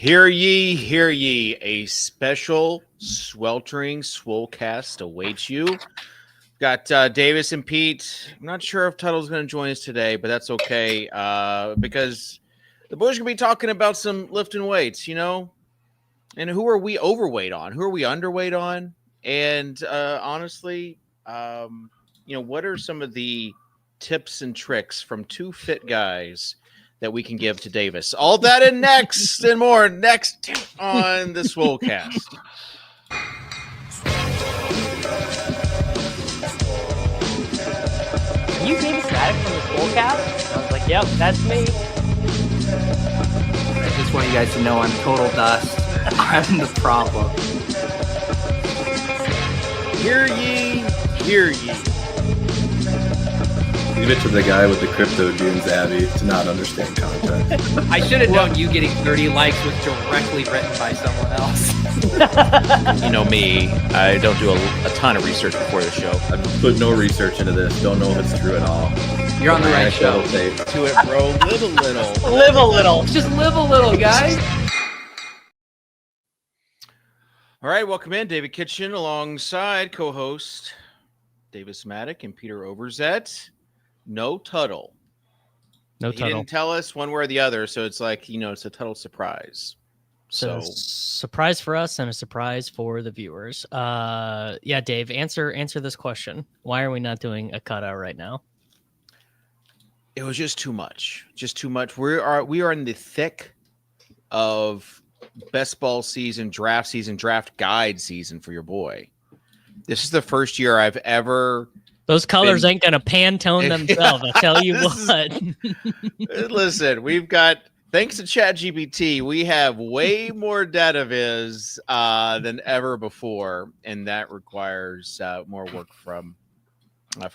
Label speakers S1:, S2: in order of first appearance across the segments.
S1: Hear ye, a special sweltering Swolecast awaits you. Got Davis and Pete. I'm not sure if Tuttle's going to join us today, but that's okay because the boys are going to be talking about some lifting weights, and who are we overweight on? Who are we underweight on? And honestly, what are some of the tips and tricks from two fit guys that we can give to Davis? All that and next and more next on the Swolecast.
S2: Are you Davis Mattek from the Swolecast? I was like, yep, that's me.
S3: I just want you guys to know I'm total dust. I'm the problem.
S1: Hear ye, hear ye.
S4: Leave it to the guy with the crypto dunes, Abby, to not understand context.
S3: I should have known you getting 30 likes was directly written by someone else.
S1: You know me, I don't do a ton of research before the show.
S4: I've put no research into this. Don't know if it's true at all.
S3: You're on the right show.
S1: To it, bro. Live a little.
S2: Live a little.
S3: Just live a little, guys.
S1: All right, welcome in. David Kitchen alongside co-host Davis Mattek and Peter OVERZETS. No Tuttle.
S5: No
S1: He
S5: Tuttle.
S1: didn't tell us one way or the other, so it's like, it's a Tuttle surprise.
S5: So surprise for us and a surprise for the viewers. Yeah, Dave, answer this question. Why are we not doing a cutout right now?
S1: It was just too much. Just too much. We are in the thick of best ball season, draft guide season for your boy. This is the first year I've ever.
S5: Those colors ain't gonna Pantone themselves. I tell you what.
S1: Listen, we've got, thanks to ChatGPT, we have way more data viz than ever before, and that requires more work from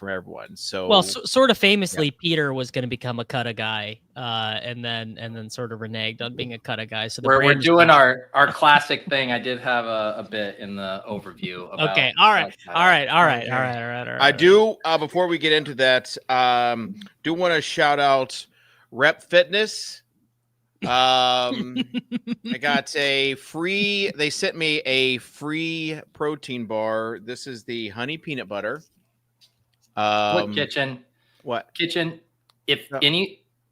S1: everyone. So,
S5: well, sort of famously, yeah. Peter was going to become a Cutta guy, and then sort of reneged on being a Cutta guy. So
S3: we're doing our classic thing. I did have a bit in the overview. About
S5: okay, all right.
S1: I do. Before we get into that, do want to shout out Rep Fitness. I got a free. They sent me a free protein bar. This is the honey peanut butter.
S3: What kitchen? If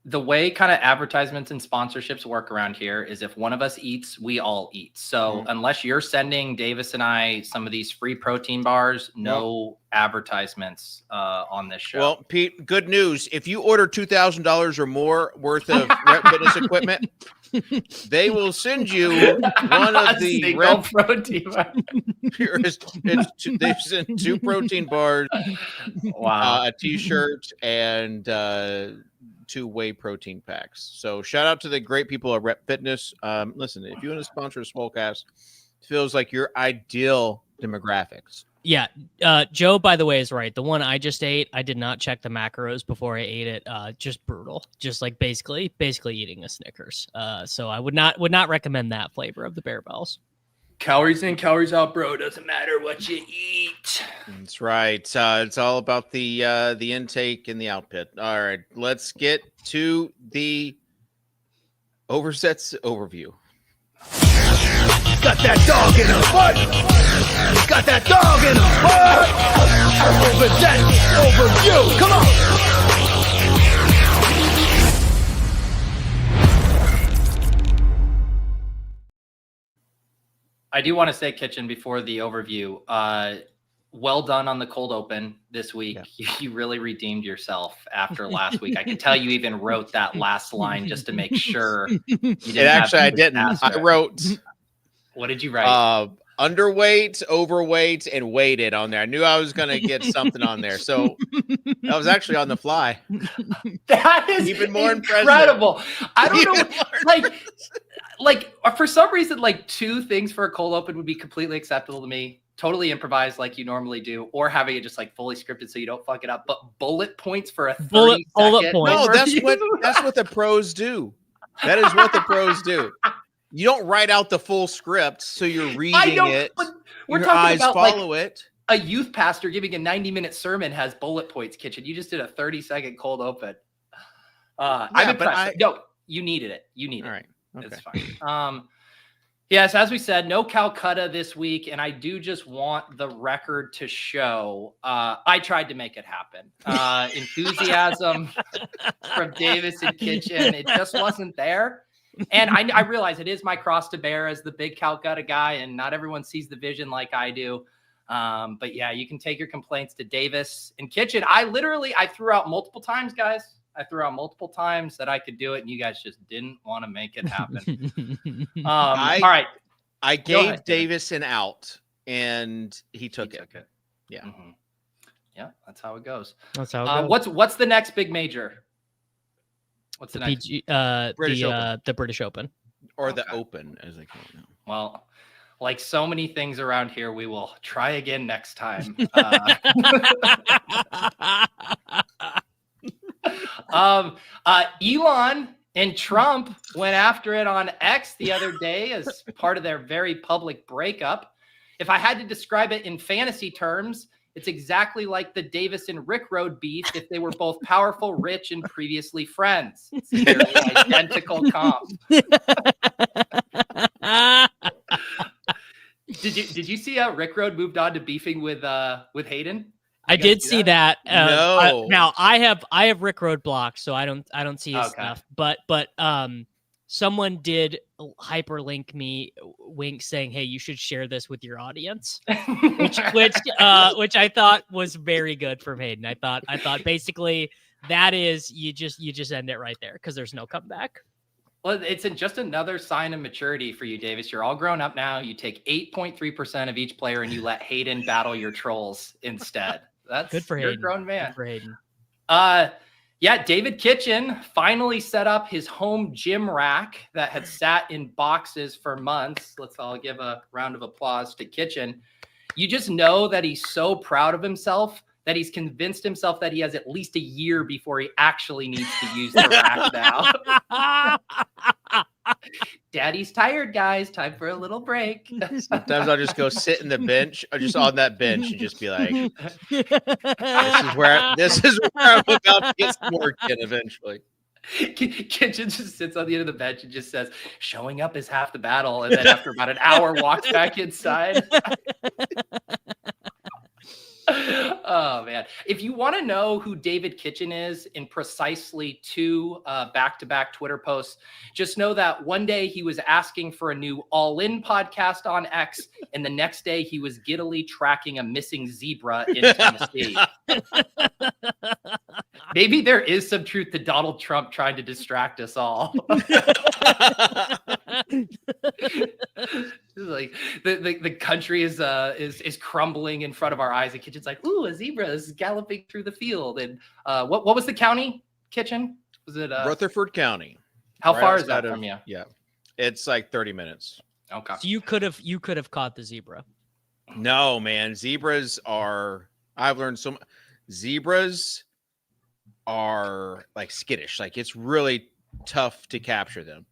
S3: the way kind of advertisements and sponsorships work around here is if one of us eats, we all eat. So unless you're sending Davis and I some of these free protein bars, no advertisements on this show.
S1: Well, Pete, good news. If you order $2,000 or more worth of Rep Fitness equipment, they will send you one of the Rep protein bars. They've sent 2 protein bars, a t-shirt, and 2 whey protein packs. So shout out to the great people at Rep Fitness. Listen, if you want to sponsor a Swolecast, it feels like your ideal demographics.
S5: Yeah. Joe, by the way, is right. The one I just ate, I did not check the macros before I ate it. Just brutal. Just like basically eating a Snickers. So I would not recommend that flavor of the Bear Bells.
S3: Calories in, calories out, bro. Doesn't matter what you eat.
S1: That's right. It's all about the intake and the output. All right, let's get to the OVERZETS overview.
S6: Got that dog in a butt. Got that dog in a butt. OVERZETS overview. Come on.
S3: I do want to say, Kitchen, before the overview, well done on the cold open this week. Yeah. You really redeemed yourself after last week. I can tell you even wrote that last line just to make sure. You didn't
S1: I didn't. I wrote.
S3: What did you write?
S1: Underweight, overweight, and weighted on there. I knew I was going to get something on there. So that was actually on the fly.
S3: That is even more incredible. Impressive. I don't know. Like for some reason, 2 things for a cold open would be completely acceptable to me. Totally improvised like you normally do, or having it just fully scripted so you don't fuck it up. But bullet points for a 30-second.
S5: Bullet point.
S1: No, that's what the pros do. That is what the pros do. You don't write out the full script, so you're reading it.
S3: But we're
S1: your
S3: talking
S1: eyes
S3: about
S1: follow it.
S3: A youth pastor giving a 90-minute sermon has bullet points. Kitchen, you just did a 30-second cold open. I'm impressed. No, you needed it. You needed it.
S1: All right. Okay.
S3: It's fine. Yes, as we said, no Calcutta this week, and I do just want the record to show I tried to make it happen. Enthusiasm from Davis and Kitchen, it just wasn't there. And I realize it is my cross to bear as the big Calcutta guy, and not everyone sees the vision like I do. But yeah, you can take your complaints to Davis and Kitchen. I threw out multiple times, guys. I threw out multiple times that I could do it, and you guys just didn't want to make it happen. All right.
S1: I gave Davis an out, and he took it. Yeah.
S3: Mm-hmm. Yeah, that's how it goes.
S5: That's how it goes.
S3: What's the next big major? What's the next?
S1: British Open.
S5: The British Open.
S1: Or the Open, as they call it now.
S3: Well, like so many things around here, we will try again next time. Elon and Trump went after it on X the other day as part of their very public breakup. If I had to describe it in fantasy terms, it's exactly like the Davis and Rick Road beef if they were both powerful, rich, and previously friends. It's a very identical comp. Did you see how Rick Road moved on to beefing with Hayden?
S5: I did see that.
S1: No.
S5: Now I have Rick Road blocked, so I don't see his stuff. But someone did hyperlink me, wink, saying, "Hey, you should share this with your audience," which I thought was very good from Hayden. I thought basically that is you just end it right there because there's no comeback.
S3: Well, it's just another sign of maturity for you, Davis. You're all grown up now. You take 8.3% of each player and you let Hayden battle your trolls instead. That's
S5: good for
S3: Hayden.
S5: Hayden.
S3: You're a grown man.
S5: Good for Hayden.
S3: Yeah, David Kitchen finally set up his home gym rack that had sat in boxes for months. Let's all give a round of applause to Kitchen. You just know that he's so proud of himself that he's convinced himself that he has at least a year before he actually needs to use the rack now. Daddy's tired, guys. Time for a little break.
S1: Sometimes I'll just go sit in the bench or just on that bench and just be like, this is where I'm about to get some work in eventually.
S3: Kitchen just sits on the end of the bench and just says, showing up is half the battle. And then after about an hour, walks back inside. Oh, man. If you want to know who David Kitchen is in precisely 2 back-to-back Twitter posts, just know that one day he was asking for a new All In podcast on X, and the next day he was giddily tracking a missing zebra in Tennessee. Maybe there is some truth to Donald Trump trying to distract us all. Like the country is crumbling in front of our eyes. And Kitchen's like, ooh, a zebra is galloping through the field. And what was the county, Kitchen? Was it
S1: Rutherford County?
S3: How far is that from you?
S1: Yeah, it's like 30 minutes.
S3: Okay.
S5: So you could have caught the zebra.
S1: No, man, zebras are. I've learned so much. Zebras are like skittish. Like it's really tough to capture them.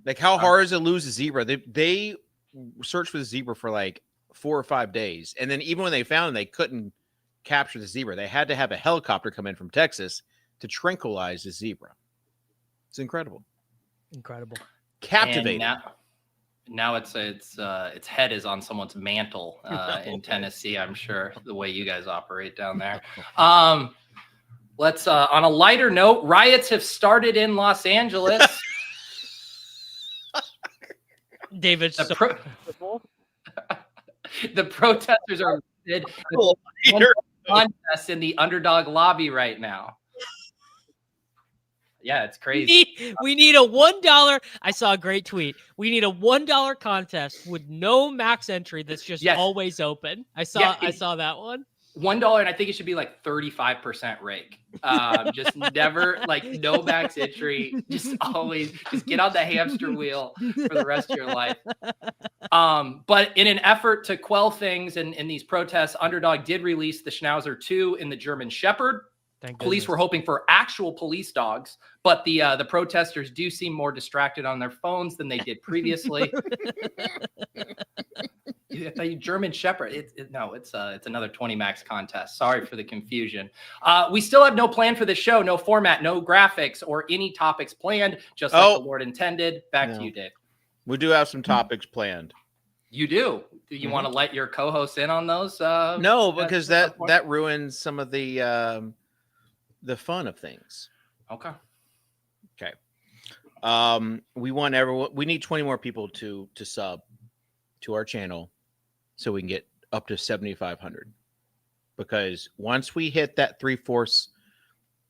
S1: Like how hard is it to lose a zebra? They searched for the zebra for like 4 or 5 days. And then even when they found them, they couldn't capture the zebra. They had to have a helicopter come in from Texas to tranquilize the zebra. It's incredible.
S5: Incredible.
S1: Captivating.
S3: Now its head is on someone's mantle in Tennessee, I'm sure, the way you guys operate down there. Let's on a lighter note, riots have started in Los Angeles.
S5: David,
S3: the protesters are contests in the underdog lobby right now. Yeah, it's crazy.
S5: We need a $1. I saw a great tweet. We need a $1 contest with no max entry that's just always open. I saw that one.
S3: $1, and I think it should be like 35% rake. Just never, like, no max entry. Just always just get on the hamster wheel for the rest of your life. But in an effort to quell things in these protests, Underdog did release the Schnauzer 2 in the German Shepherd. Police were hoping for actual police dogs, but the protesters do seem more distracted on their phones than they did previously. The German Shepherd. It's another 20 max contest. Sorry for the confusion. We still have no plan for the show, no format, no graphics or any topics planned, just like the Lord intended. Back to you, Dave.
S1: We do have some topics planned.
S3: You do. Do you want to let your co-hosts in on those?
S1: No, because that ruins some of the fun of things.
S3: Okay.
S1: We want everyone. We need 20 more people to sub to our channel, so we can get up to 7,500. Because once we hit that 3/4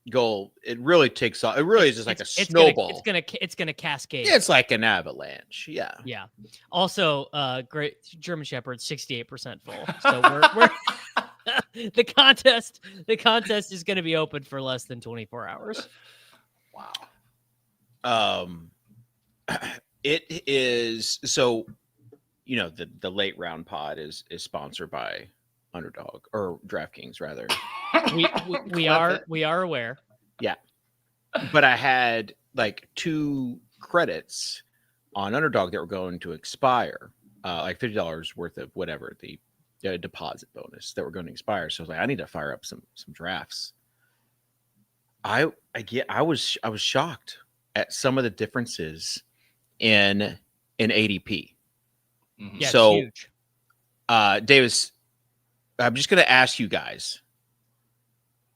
S1: goal, it really takes off. It really is just like a snowball.
S5: It's gonna cascade.
S1: It's like an avalanche. Yeah.
S5: Yeah. Also, great German Shepherd, 68% full. So we're the contest is gonna be open for less than 24 hours.
S3: Wow.
S1: It is so. The late round pod is sponsored by Underdog or DraftKings rather.
S5: we are aware.
S1: Yeah. But I had like 2 credits on Underdog that were going to expire, like $50 worth of whatever the deposit bonus that were going to expire. So I was like, I need to fire up some drafts. I was shocked at some of the differences in ADP.
S5: Yeah,
S1: so
S5: huge.
S1: Davis, I'm just going to ask you guys,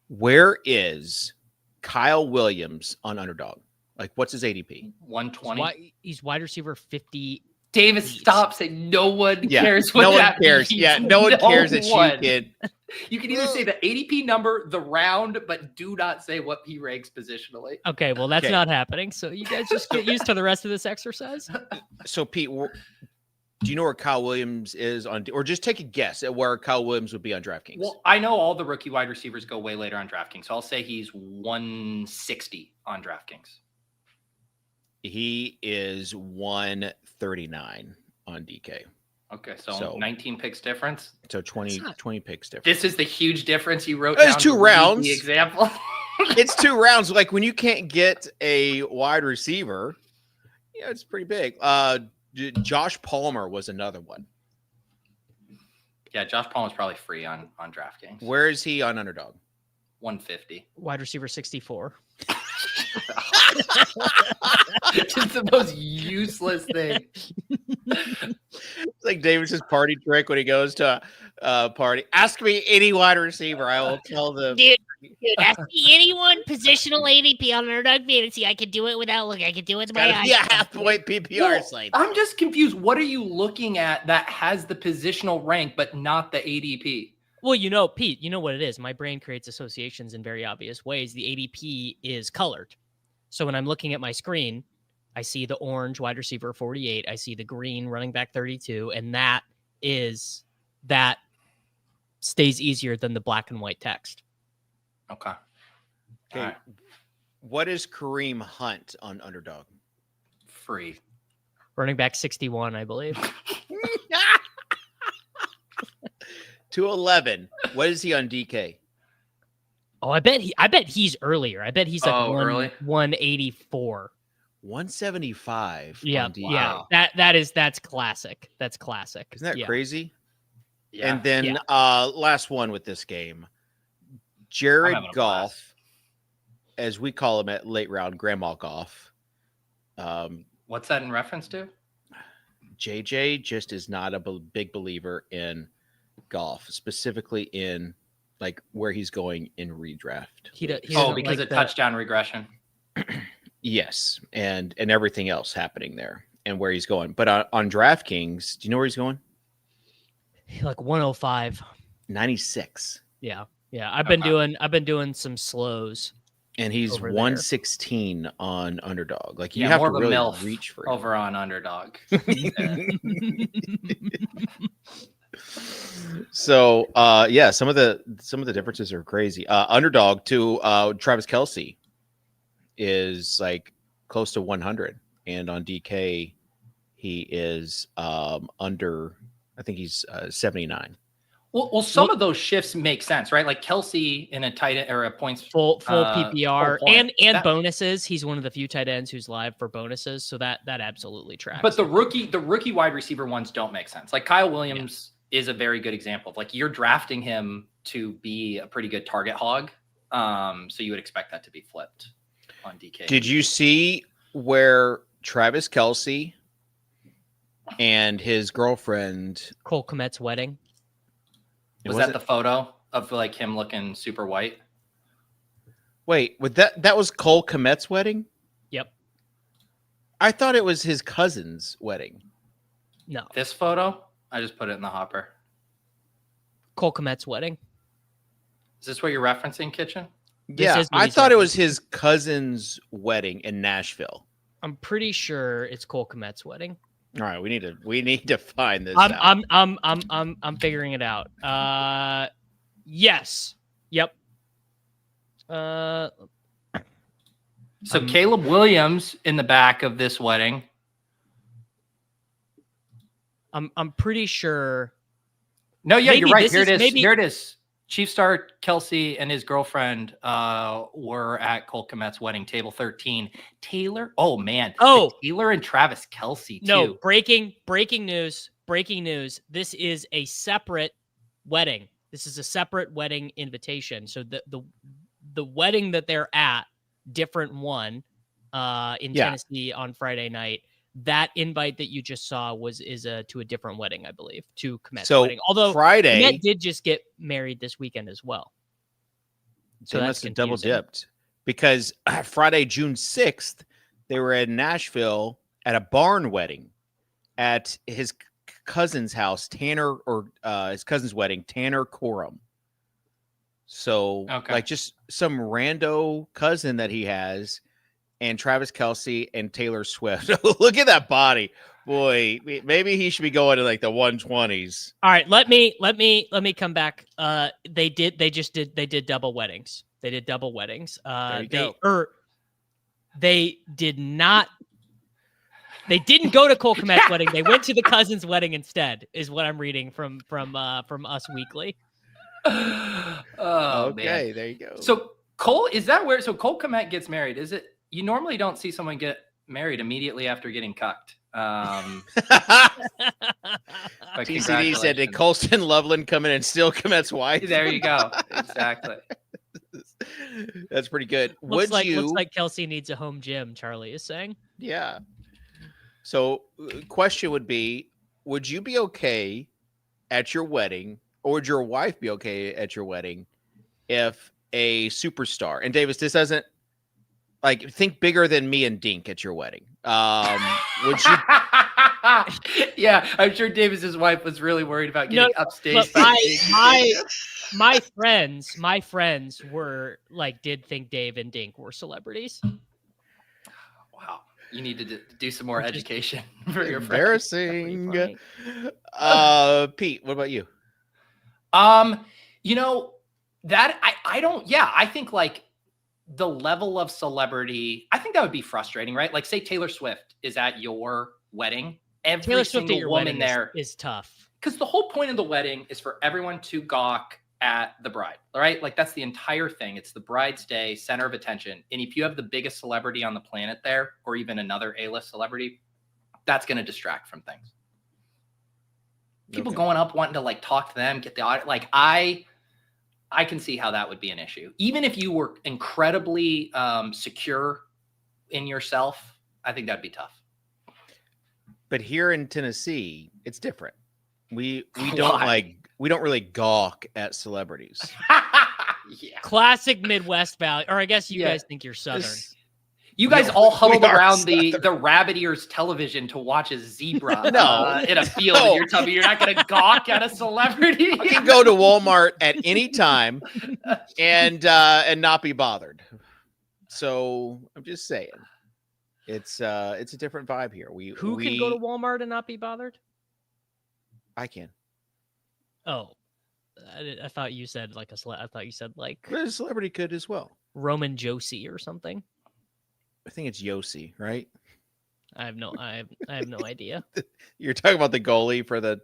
S1: where is Kyle Williams on Underdog? Like, what's his ADP?
S3: 120.
S5: He's wide receiver 50.
S3: Davis, stop saying no one cares what
S1: no one
S3: that
S1: cares.
S3: means.
S1: Yeah, no one cares that you can.
S3: You can either say the ADP number, the round, but do not say what he ranks positionally.
S5: Okay, well, that's not happening. So you guys just get used to the rest of this exercise.
S1: So, Pete, do you know where Kyle Williams is on, or just take a guess at where Kyle Williams would be on DraftKings?
S3: Well, I know all the rookie wide receivers go way later on DraftKings, so I'll say he's 160 on DraftKings.
S1: He is 139 on DK.
S3: Okay, so 19 picks difference.
S1: So 20 picks difference.
S3: This is the huge difference you wrote
S1: down.
S3: It's
S1: 2 rounds.
S3: The example.
S1: It's 2 rounds. Like when you can't get a wide receiver, it's pretty big. Josh Palmer was another one.
S3: Yeah, Josh Palmer's probably free on DraftKings.
S1: Where is he on Underdog?
S3: 150.
S5: Wide receiver 64.
S3: Just the most useless thing.
S1: It's like Davis's party trick when he goes to a party. Ask me any wide receiver. I will tell them.
S7: Dude, ask me anyone positional ADP on Underdog Fantasy. I can do it without looking. I can do it with my eyes.
S1: Yeah, half-point PPR slate.
S3: I'm just confused. What are you looking at that has the positional rank but not the ADP?
S5: Well, Pete, you know what it is. My brain creates associations in very obvious ways. The ADP is colored. So when I'm looking at my screen, I see the orange wide receiver 48. I see the green running back 32. And that stays easier than the black and white text.
S3: Okay.
S1: Right. What is Kareem Hunt on Underdog?
S3: Free.
S5: Running back 61, I believe.
S1: 211. What is he on DK?
S5: Oh, I bet he's earlier. I bet he's like
S3: early?
S5: 184.
S1: 175.
S5: Yeah,
S1: wow.
S5: That's classic. That's classic.
S1: Isn't that crazy?
S3: Yeah.
S1: And then last one with this game. Jared Goff, as we call him at late round, Grandma Goff.
S3: What's that in reference to?
S1: JJ just is not a big believer in golf, specifically in like where he's going in redraft.
S3: Because of touchdown regression.
S1: Yes, and everything else happening there and where he's going. But on DraftKings, do you know where he's going?
S5: Like 105,
S1: 96.
S5: Yeah. I've been doing some slows,
S1: and he's 116 on Underdog. Like you have to really reach for him.
S3: Over on Underdog.
S1: So some of the differences are crazy. Underdog to Travis Kelce is like close to 100, and on DK he is under. I think he's 79.
S3: Well, some of those shifts make sense, right? Like Kelce in a tight end or a points
S5: full PPR and bonuses. He's one of the few tight ends who's live for bonuses, so that absolutely tracks.
S3: But the rookie wide receiver ones don't make sense. Like Kyle Williams is a very good example of like you're drafting him to be a pretty good target hog, so you would expect that to be flipped on DK.
S1: Did you see where Travis Kelce and his girlfriend.
S5: Cole Kmet's wedding.
S3: Was that the photo of like him looking super white?
S1: Wait, that was Cole Kmet's wedding?
S5: Yep.
S1: I thought it was his cousin's wedding.
S5: No.
S3: This photo? I just put it in the hopper.
S5: Cole Kmet's wedding.
S3: Is this what you're referencing, Kitchen?
S1: Yeah, I thought it was his cousin's wedding in Nashville.
S5: I'm pretty sure it's Cole Kmet's wedding.
S1: All right, we need to find this out.
S5: I'm figuring it out. Yes. Yep.
S3: So Caleb Williams in the back of this wedding.
S5: I'm pretty sure.
S3: No, yeah, you're right. Here it is.
S5: Maybe...
S3: Here it is. Chief star Kelce and his girlfriend were at Cole Kmet's wedding, table 13. Taylor. Oh man.
S5: Oh,
S3: Taylor and Travis Kelce too.
S5: No, breaking news. Breaking news. This is a separate wedding. This is a separate wedding invitation. So the wedding that they're at, different one, in Tennessee on Friday night. That invite that you just saw is to a different wedding, I believe, to Kmet's wedding. Although
S1: Friday,
S5: Kmet did just get married this weekend as well.
S1: So they must have double dipped because Friday, June 6th, they were in Nashville at a barn wedding at his cousin's house, his cousin's wedding, Tanner Corum. So like just some rando cousin that he has. And Travis Kelce and Taylor Swift. Look at that body, boy. Maybe he should be going to like the 120s.
S5: All right, let me come back. They did double weddings. They did double weddings. They did not. They didn't go to Cole Kmet's wedding. They went to the cousin's wedding instead. Is what I'm reading from Us Weekly.
S3: Oh,
S1: okay,
S3: man.
S1: There you go.
S3: So Cole, is that where? So Cole Kmet gets married. Is it? You normally don't see someone get married immediately after getting cucked.
S1: TCD said, did Colston Loveland come in and steal Kmet's wife?
S3: There you go. Exactly.
S1: That's pretty good.
S5: Looks like Kelce needs a home gym, Charlie is saying.
S1: Yeah. So question would be, would you be okay at your wedding, or would your wife be okay at your wedding if a superstar, and Davis, this doesn't, like, think bigger than me and Dink at your wedding. Would you?
S3: Yeah, I'm sure Davis's wife was really worried about getting upstage.
S5: My friends were like, did think Dave and Dink were celebrities.
S3: Wow, you need to do some more education for your friends.
S1: Embarrassing. Pete, what about you?
S3: You know that I don't. Yeah, I think like. The level of celebrity, I think that would be frustrating, right? Like, say Taylor Swift is at your wedding. Every single woman there
S5: is tough.
S3: Because the whole point of the wedding is for everyone to gawk at the bride, all right? Like, that's the entire thing. It's the bride's day, center of attention. And if you have the biggest celebrity on the planet there, or even another A-list celebrity, that's going to distract from things. People going up wanting to like talk to them, get the audit. Like, I can see how that would be an issue. Even if you were incredibly secure in yourself, I think that'd be tough.
S1: But here in Tennessee, it's different. We don't really gawk at celebrities.
S3: Yeah.
S5: Classic Midwest Valley. Or I guess you guys think you're Southern.
S3: You guys all huddled around the rabbit ears television to watch a zebra in a field. And you're telling me you're not going to gawk at a celebrity?
S1: I can go to Walmart at any time and not be bothered. So I'm just saying, it's a different vibe here.
S5: Who can go to Walmart and not be bothered?
S1: I can.
S5: Oh, I thought you said like
S1: a celebrity could as well.
S5: Roman Josie or something.
S1: I think it's Yossi, right?
S5: I have no idea.
S1: You're talking about the goalie for the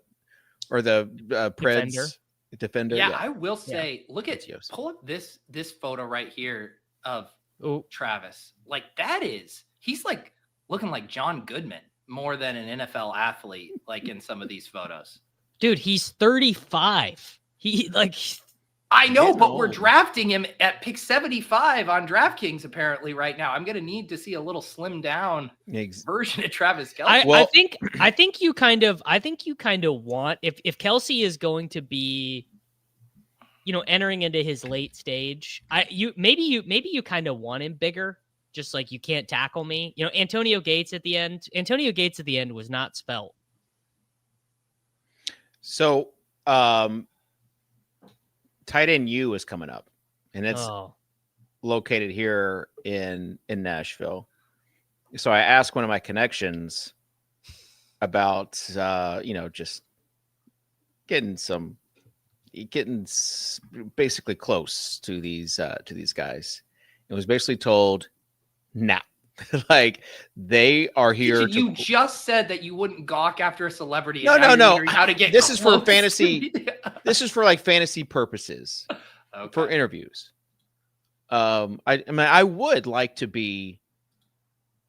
S1: Preds defender.
S3: Yeah, I will say, look at pull up this photo right here of Travis. Like he's like looking like John Goodman more than an NFL athlete, like in some of these photos.
S5: Dude, he's 35.
S3: I know, but we're drafting him at pick 75 on DraftKings apparently right now. I'm going to need to see a little slimmed down version of Travis Kelce.
S5: I think you kind of want if Kelce is going to be, entering into his late stage, maybe you kind of want him bigger. Just like you can't tackle me. Antonio Gates at the end was not spelt.
S1: So, tight end U is coming up, and it's located here in Nashville. So I asked one of my connections about, just getting basically close to these guys. It was basically told, nah, like they are here.
S3: You just said that you wouldn't gawk after a celebrity.
S1: No.
S3: How to get
S1: this is for fantasy. This is for like fantasy purposes, for interviews. I would like to be.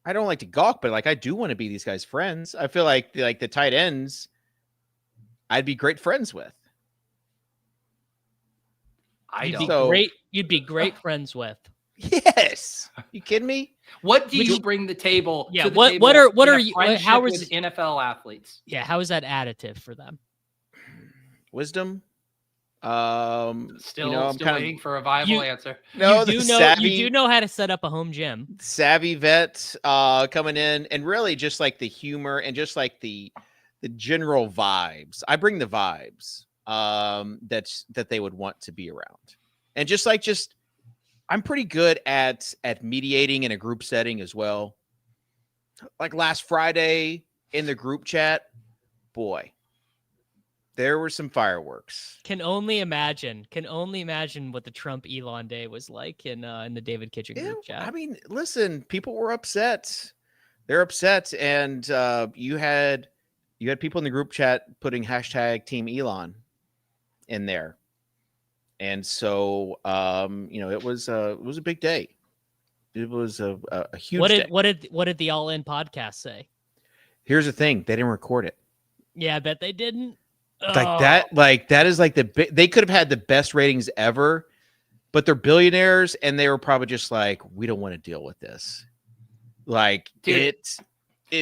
S1: I don't like to gawk, but like I do want to be these guys' friends. I feel like the tight ends, I'd be great friends with.
S5: You'd be great friends with.
S1: Yes. You kidding me?
S3: What do you bring the table?
S5: Yeah.
S3: To the
S5: What
S3: table
S5: are you? How is
S3: NFL athletes?
S5: Yeah. How is that additive for them?
S1: Wisdom.
S3: Still waiting for a viable answer.
S1: No,
S5: you do know how to set up a home gym.
S1: Savvy vet coming in, and really just like the humor and just like the general vibes. I bring the vibes that they would want to be around, and just I'm pretty good at mediating in a group setting as well. Like last Friday in the group chat, boy, there were some fireworks.
S5: Can only imagine what the Trump Elon day was like in the David Kitchen group chat.
S1: I mean, listen, people were upset. They're upset, and you had people in the group chat putting hashtag Team Elon in there. And so, it was a big day. It was a huge day.
S5: What did the All In podcast say?
S1: Here's the thing. They didn't record it.
S5: Yeah, I bet they didn't.
S1: That is like they could have had the best ratings ever, but they're billionaires and they were probably just like, we don't want to deal with this. Like, dude,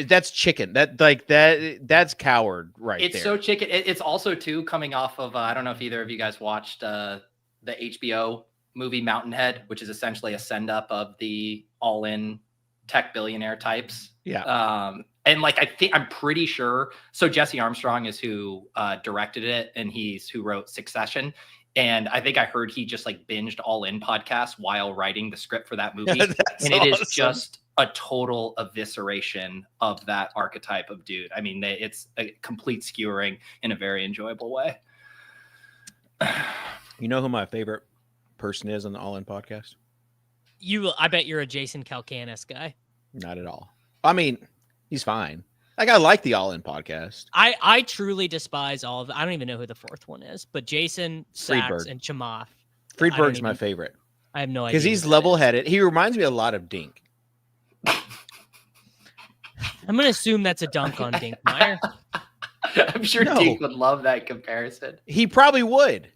S1: that's chicken. That's coward right there.
S3: It's so chicken. It's also too coming off of I don't know if either of you guys watched the HBO movie Mountainhead, which is essentially a send up of the all in tech billionaire types.
S1: Yeah.
S3: And like I'm pretty sure. So Jesse Armstrong is who directed it, and he's who wrote Succession. And I think I heard he just like binged All In podcast while writing the script for that movie. And it is just a total evisceration of that archetype of dude. I mean, it's a complete skewering in a very enjoyable way.
S1: You know who my favorite person is on the All In podcast?
S5: I bet you're a Jason Calcanis guy.
S1: Not at all. I mean, he's fine. Like, I like the All In podcast.
S5: I truly despise all of it. I don't even know who the fourth one is, but Jason, Sachs, and Chamath.
S1: Friedberg's my favorite.
S5: I have no idea.
S1: Because he's level-headed. He reminds me a lot of Dink.
S5: I'm going to assume that's a dunk on Dinkmeyer.
S3: I'm sure Dink would love that comparison.
S1: He probably would.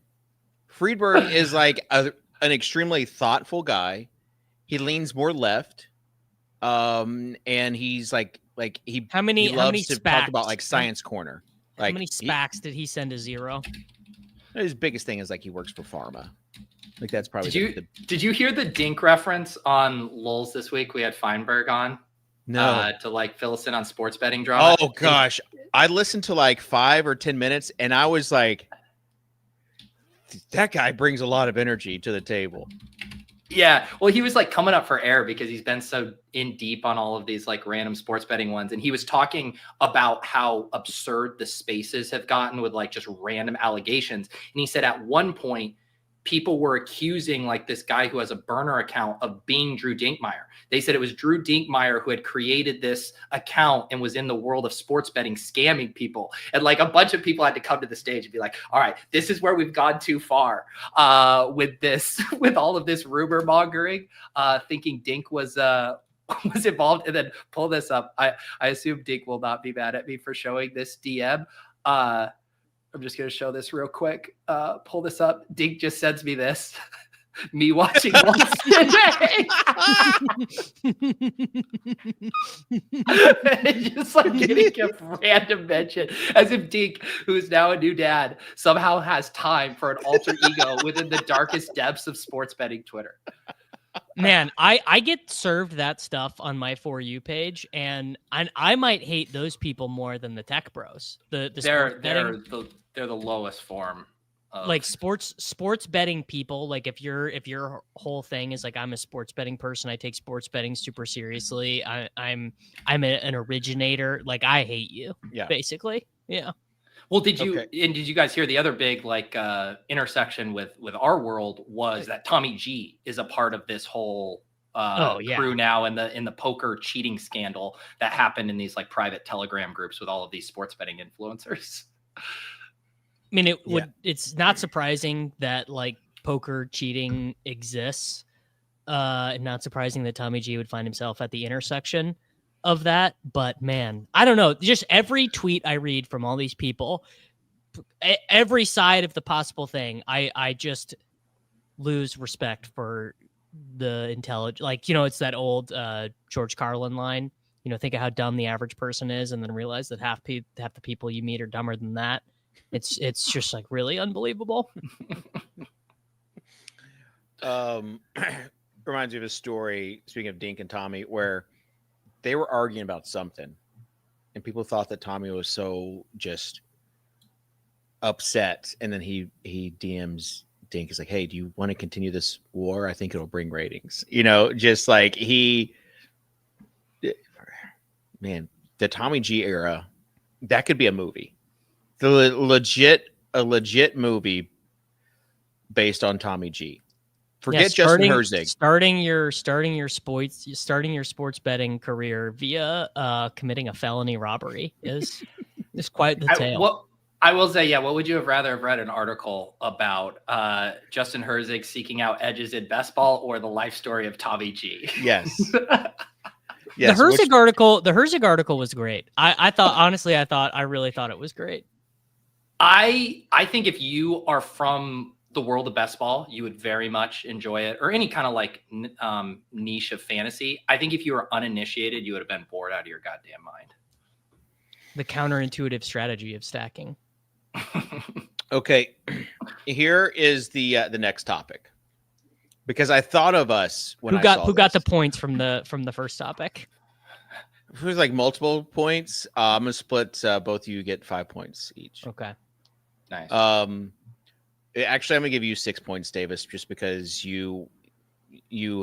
S1: Friedberg is like an extremely thoughtful guy. He leans more left. And he's like he loves to talk about like Science Corner. Like,
S5: how many SPACs did he send to zero?
S1: His biggest thing is like he works for pharma. Like that's probably.
S3: Did you hear the Dink reference on Lulz this week? We had Feinberg on.
S1: No.
S3: To like fill us in on sports betting drama.
S1: Oh gosh, I listened to like 5 or 10 minutes, and I was like, that guy brings a lot of energy to the table.
S3: Yeah, well, he was like coming up for air because he's been so in deep on all of these like random sports betting ones. And he was talking about how absurd the spaces have gotten with like just random allegations. And he said at one point, people were accusing like this guy who has a burner account of being Drew Dinkmeyer. They said it was Drew Dinkmeyer who had created this account and was in the world of sports betting, scamming people. And like a bunch of people had to come to the stage and be like, all right, this is where we've gone too far with this, with all of this rumor mongering, thinking Dink was involved. And then pull this up. I assume Dink will not be mad at me for showing this DM. I'm just going to show this real quick. Pull this up. Dink just sends me this. Me watching once today. Just like getting a random mention, as if Dink, who's now a new dad, somehow has time for an alter ego within the darkest depths of sports betting Twitter.
S5: Man, I get served that stuff on my For You page, and I might hate those people more than the tech bros. They're
S3: the lowest form.
S5: Like sports betting people. Like if your whole thing is like, I'm a sports betting person, I take sports betting super seriously, I'm an originator, like I hate you. Yeah, basically. Yeah.
S3: Well, did you guys hear the other big intersection with our world was that Tommy G is a part of this whole crew now in the poker cheating scandal that happened in these like private Telegram groups with all of these sports betting influencers.
S5: I mean, it's not surprising that like poker cheating exists. Not surprising that Tommy G would find himself at the intersection of that. But man, I don't know. Just every tweet I read from all these people, every side of the possible thing, I just lose respect for the intelligence. Like, it's that old George Carlin line. Think of how dumb the average person is, and then realize that half the people you meet are dumber than that. It's just like really unbelievable.
S1: Reminds me of a story, speaking of Dink and Tommy, where they were arguing about something and people thought that Tommy was so just upset. And then he DMs Dink, is like, hey, do you want to continue this war? I think it'll bring ratings. Just like man, the Tommy G era, that could be a movie. A legit movie based on Tommy G. Forget Justin Herzig.
S5: Starting your sports betting career via committing a felony robbery is quite the tale.
S3: I will say, what would you have rather have read an article about Justin Herzig seeking out edges in best ball, or the life story of Tommy G?
S1: Yes.
S5: Yes, the Herzig article was great. I really thought it was great.
S3: I think if you are from the world of best ball, you would very much enjoy it, or any kind of like niche of fantasy. I think if you were uninitiated, you would have been bored out of your goddamn mind.
S5: The counterintuitive strategy of stacking.
S1: Okay, here is the next topic, because I thought of us when
S5: who got the points from the first topic.
S1: It was like multiple points. I'm gonna split. Both of you get 5 points each.
S5: Okay.
S3: Nice.
S1: Actually, I'm gonna give you 6 points, Davis, just because you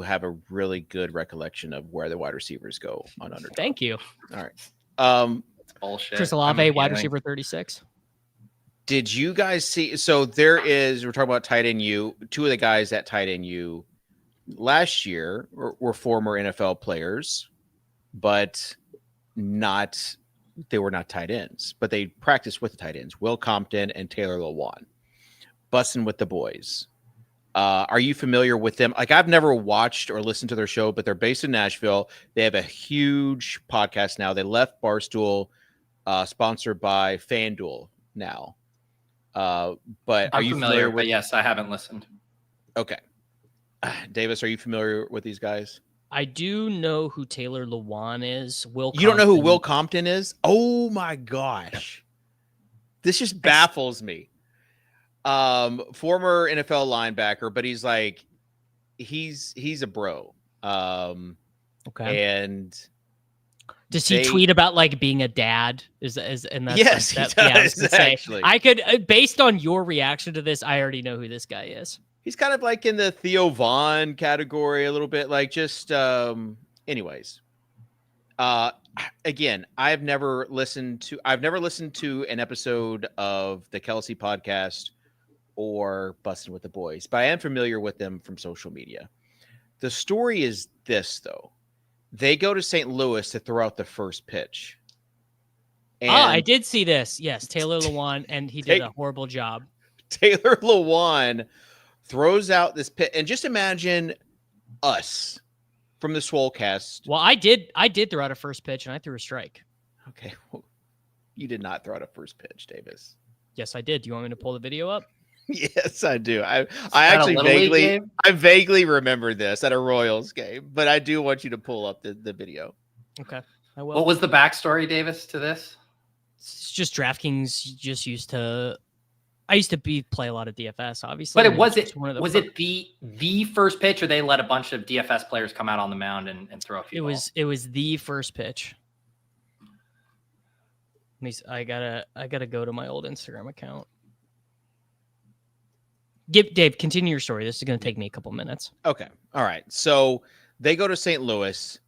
S1: have a really good recollection of where the wide receivers go on underdog.
S5: Thank you.
S1: All right.
S3: It's bullshit.
S5: Chris Olave, wide receiver 36.
S1: Did you guys see? So we're talking about tight end U. Two of the guys at tight end U last year were former NFL players, but they were not tight ends, but they practiced with the tight ends, Will Compton and Taylor Lewan, busting with the boys. Are you familiar with them? Like, I've never watched or listened to their show, but they're based in Nashville. They have a huge podcast now. They left Barstool, sponsored by FanDuel now. But are you familiar with?
S3: But yes, I haven't listened.
S1: Okay. Davis, are you familiar with these guys?
S5: I do know who Taylor Lewan is.
S1: You don't know who Will Compton is? Oh my gosh. This just baffles me. Former NFL linebacker, but he's a bro.
S5: Okay.
S1: And
S5: does he tweet about like being a dad? And that's
S1: yes, he does, actually.
S5: I could, based on your reaction to this, I already know who this guy is.
S1: He's kind of like in the Theo Vaughn category a little bit, like just anyways. Again, I've never listened to an episode of the Kelce podcast or Bustin' with the Boys, but I am familiar with them from social media. The story is this, though. They go to St. Louis to throw out the first pitch. And
S5: I did see this. Yes, Taylor Lewan, and he did a horrible job.
S1: Taylor Lewan throws out this pitch, and just imagine us from the Swole cast.
S5: Well, I did throw out a first pitch, and I threw a strike.
S1: Okay, well, you did not throw out a first pitch, Davis.
S5: Yes, I did. Do you want me to pull the video up?
S1: Yes, I do. I actually vaguely remember this at a Royals game, but I do want you to pull up the video.
S5: Okay, I will.
S3: What was the backstory, Davis, to this?
S5: It's just DraftKings just used to. I used to play a lot of DFS, obviously.
S3: But was it the first pitch, or they let a bunch of DFS players come out on the mound and throw a few balls?
S5: It was the first pitch. I gotta go to my old Instagram account. Dave, continue your story. This is gonna take me a couple minutes.
S1: Okay. All right. So they go to St. Louis,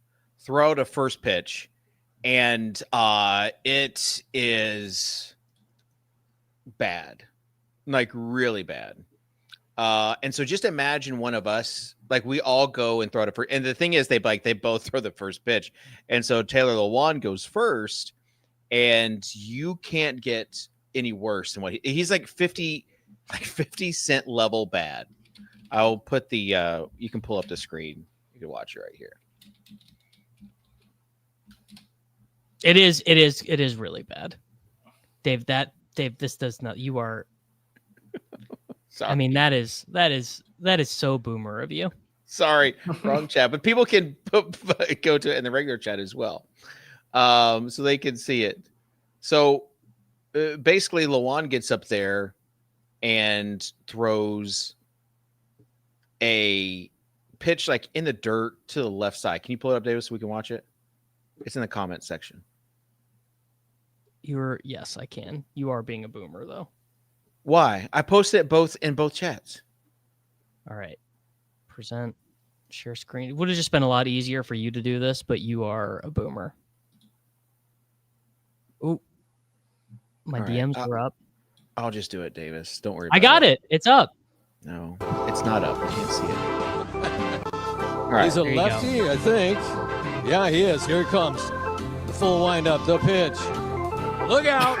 S1: throw out a first pitch, and it is bad. Like really bad. And so just imagine one of us, like we all go and throw it first. And the thing is, they both throw the first pitch. And so Taylor Lewan goes first, and you can't get any worse than what he's like 50 cent level bad. I'll put the you can pull up the screen. You can watch it right here.
S5: It is really bad. Dave, this does not, you are
S1: Sorry.
S5: I mean, that is so boomer of you.
S1: Sorry, wrong chat, but people can go to it in the regular chat as well, so they can see it. So basically, Lewan gets up there and throws a pitch like in the dirt to the left side. Can you pull it up, Davis, so we can watch it? It's in the comment section.
S5: Yes, I can. You are being a boomer, though.
S1: Why? I posted it in both chats.
S5: All right. Present, share screen. It would have just been a lot easier for you to do this, but you are a boomer. Ooh. My DMs were up.
S1: I'll just do it, Davis. Don't worry.
S5: I got it. It's up.
S1: No, it's not up. I can't see it. All right.
S6: He's a lefty, I think. Yeah, he is. Here he comes. The full windup, the pitch. Look out!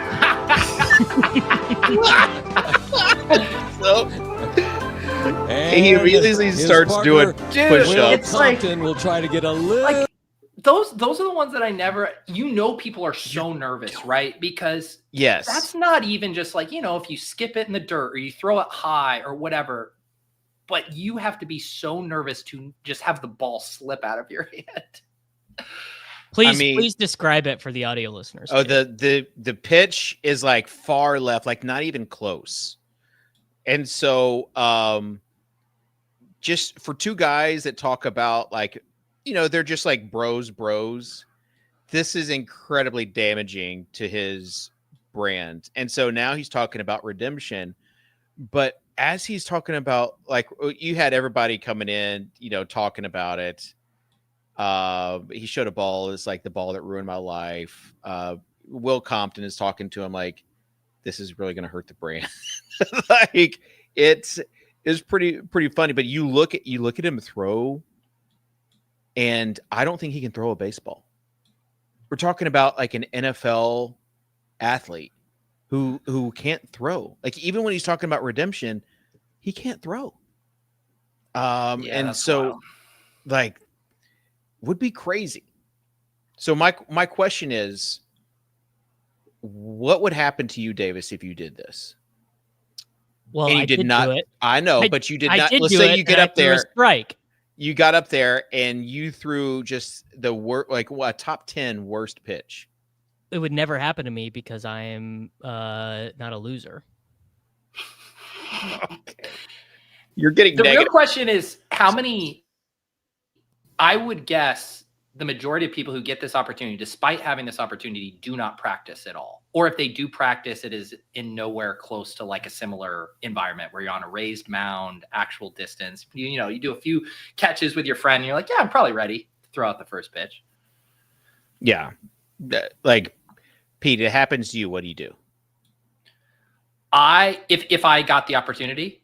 S1: And he immediately starts doing push-ups.
S6: Compton will try to get a little.
S3: Like, those are the ones that I never. People are so nervous, right? Because that's not even just like, if you skip it in the dirt or you throw it high or whatever. But you have to be so nervous to just have the ball slip out of your hand.
S5: Please describe it for the audio listeners.
S1: Oh, the pitch is like far left, like not even close. And so just for two guys that talk about like, they're just like bros, this is incredibly damaging to his brand. And so now he's talking about redemption, but as he's talking about, like, you had everybody coming in, talking about it. He showed a ball. It's like the ball that ruined my life. Will Compton is talking to him like, this is really going to hurt the brand. Like it's pretty funny, but you look at him throw, and I don't think he can throw a baseball. We're talking about like an NFL athlete who can't throw. Like even when he's talking about redemption, he can't throw. And so wild. Like would be crazy. So my question is, what would happen to you, Davis, if you did this?
S5: Well,
S1: and you did not.
S5: Do it.
S1: I know, but you did not. Let's say you get up there.
S5: Strike.
S1: You got up there and you threw just the a top 10 worst pitch.
S5: It would never happen to me because I am not a loser.
S1: Okay. You're getting
S3: the
S1: negative.
S3: Real question is how many. I would guess the majority of people who get this opportunity, despite having this opportunity, do not practice at all. Or if they do practice, it is in nowhere close to like a similar environment where you're on a raised mound, actual distance. You do a few catches with your friend, and you're like, yeah, I'm probably ready to throw out the first pitch.
S1: Yeah. Like, Pete, it happens to you. What do you do?
S3: If I got the opportunity.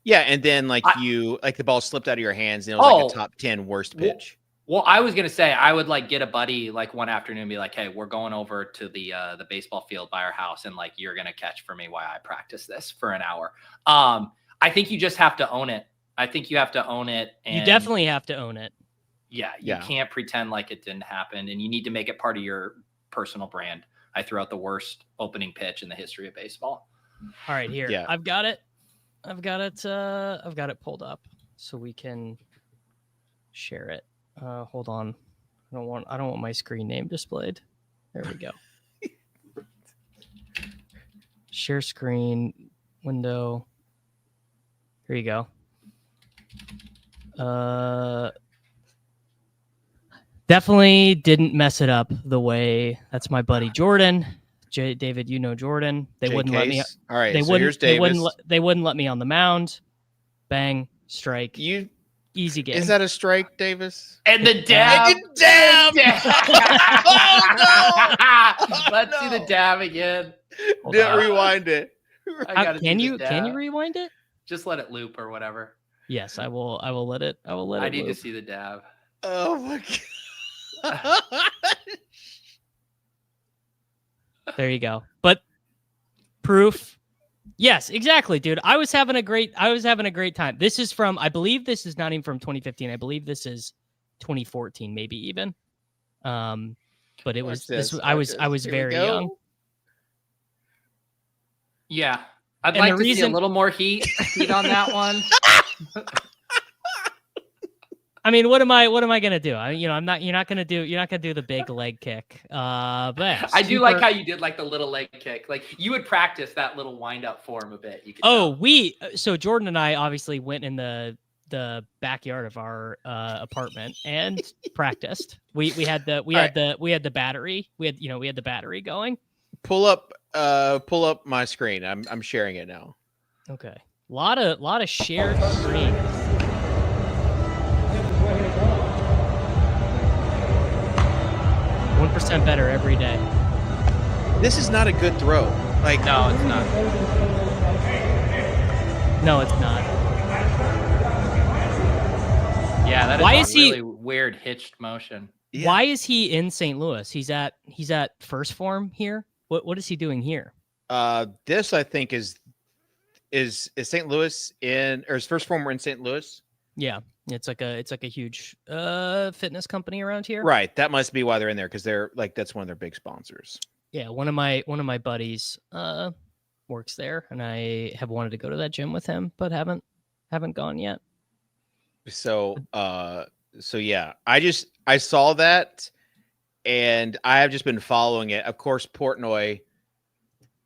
S1: Yeah, and then the ball slipped out of your hands and it was like a top 10 worst pitch.
S3: Well, I was gonna say I would like get a buddy like one afternoon and be like, hey, we're going over to the baseball field by our house and like you're gonna catch for me while I practice this for an hour. I think you just have to own it. I think you have to own it. And
S5: you definitely have to own it.
S3: Yeah, you can't pretend like it didn't happen, and you need to make it part of your personal brand. I threw out the worst opening pitch in the history of baseball.
S5: All right, here.
S1: Yeah.
S5: I've got it. I've got it pulled up so we can share it. Hold on. I don't want my screen name displayed. There we go. Share screen window. Here you go. Definitely didn't mess it up the way. That's my buddy Jordan. David, you know Jordan. They wouldn't let me.
S1: All right,
S5: They
S1: so
S5: wouldn't.
S1: here's Davis.
S5: They wouldn't let me on the mound. Bang, strike. Easy game.
S1: Is that a strike, Davis?
S3: And the dab.
S1: Dab.
S3: Oh no! Let's see the dab again.
S1: Didn't rewind it.
S5: Can you rewind it?
S3: Just let it loop or whatever.
S5: Yes, I will. I will let it.
S3: I need
S5: loop.
S3: to see the dab.
S1: Oh my god!
S5: There you go. But proof. Yes, exactly, dude. I was having a great time. This is from, I believe this is not even from 2015. I believe this is 2014, maybe even. But it was I was very young.
S3: Yeah. I'd like to see a little more heat on that one.
S5: I mean, what am I gonna do? You're not gonna do the big leg kick. But yeah,
S3: I do like how you did like the little leg kick. Like you would practice that little wind up form a bit. You could
S5: so Jordan and I obviously went in the backyard of our apartment and practiced. We had the battery. We had the battery going.
S1: Pull up my screen. I'm sharing it now.
S5: Okay. A lot of shared screen. 1% better every day.
S1: This is not a good throw. Like
S3: no, it's not.
S5: No, it's not.
S3: Yeah, that is really weird hitched motion.
S5: Yeah. Why is he in St. Louis? He's at first form here. What is he doing here?
S1: This I think is St. Louis or his first form were in St. Louis.
S5: Yeah. It's like a huge fitness company around here.
S1: Right. That must be why they're in there, because they're like that's one of their big sponsors.
S5: Yeah, one of my buddies works there, and I have wanted to go to that gym with him, but haven't gone yet.
S1: So yeah, I saw that, and I have just been following it. Of course, Portnoy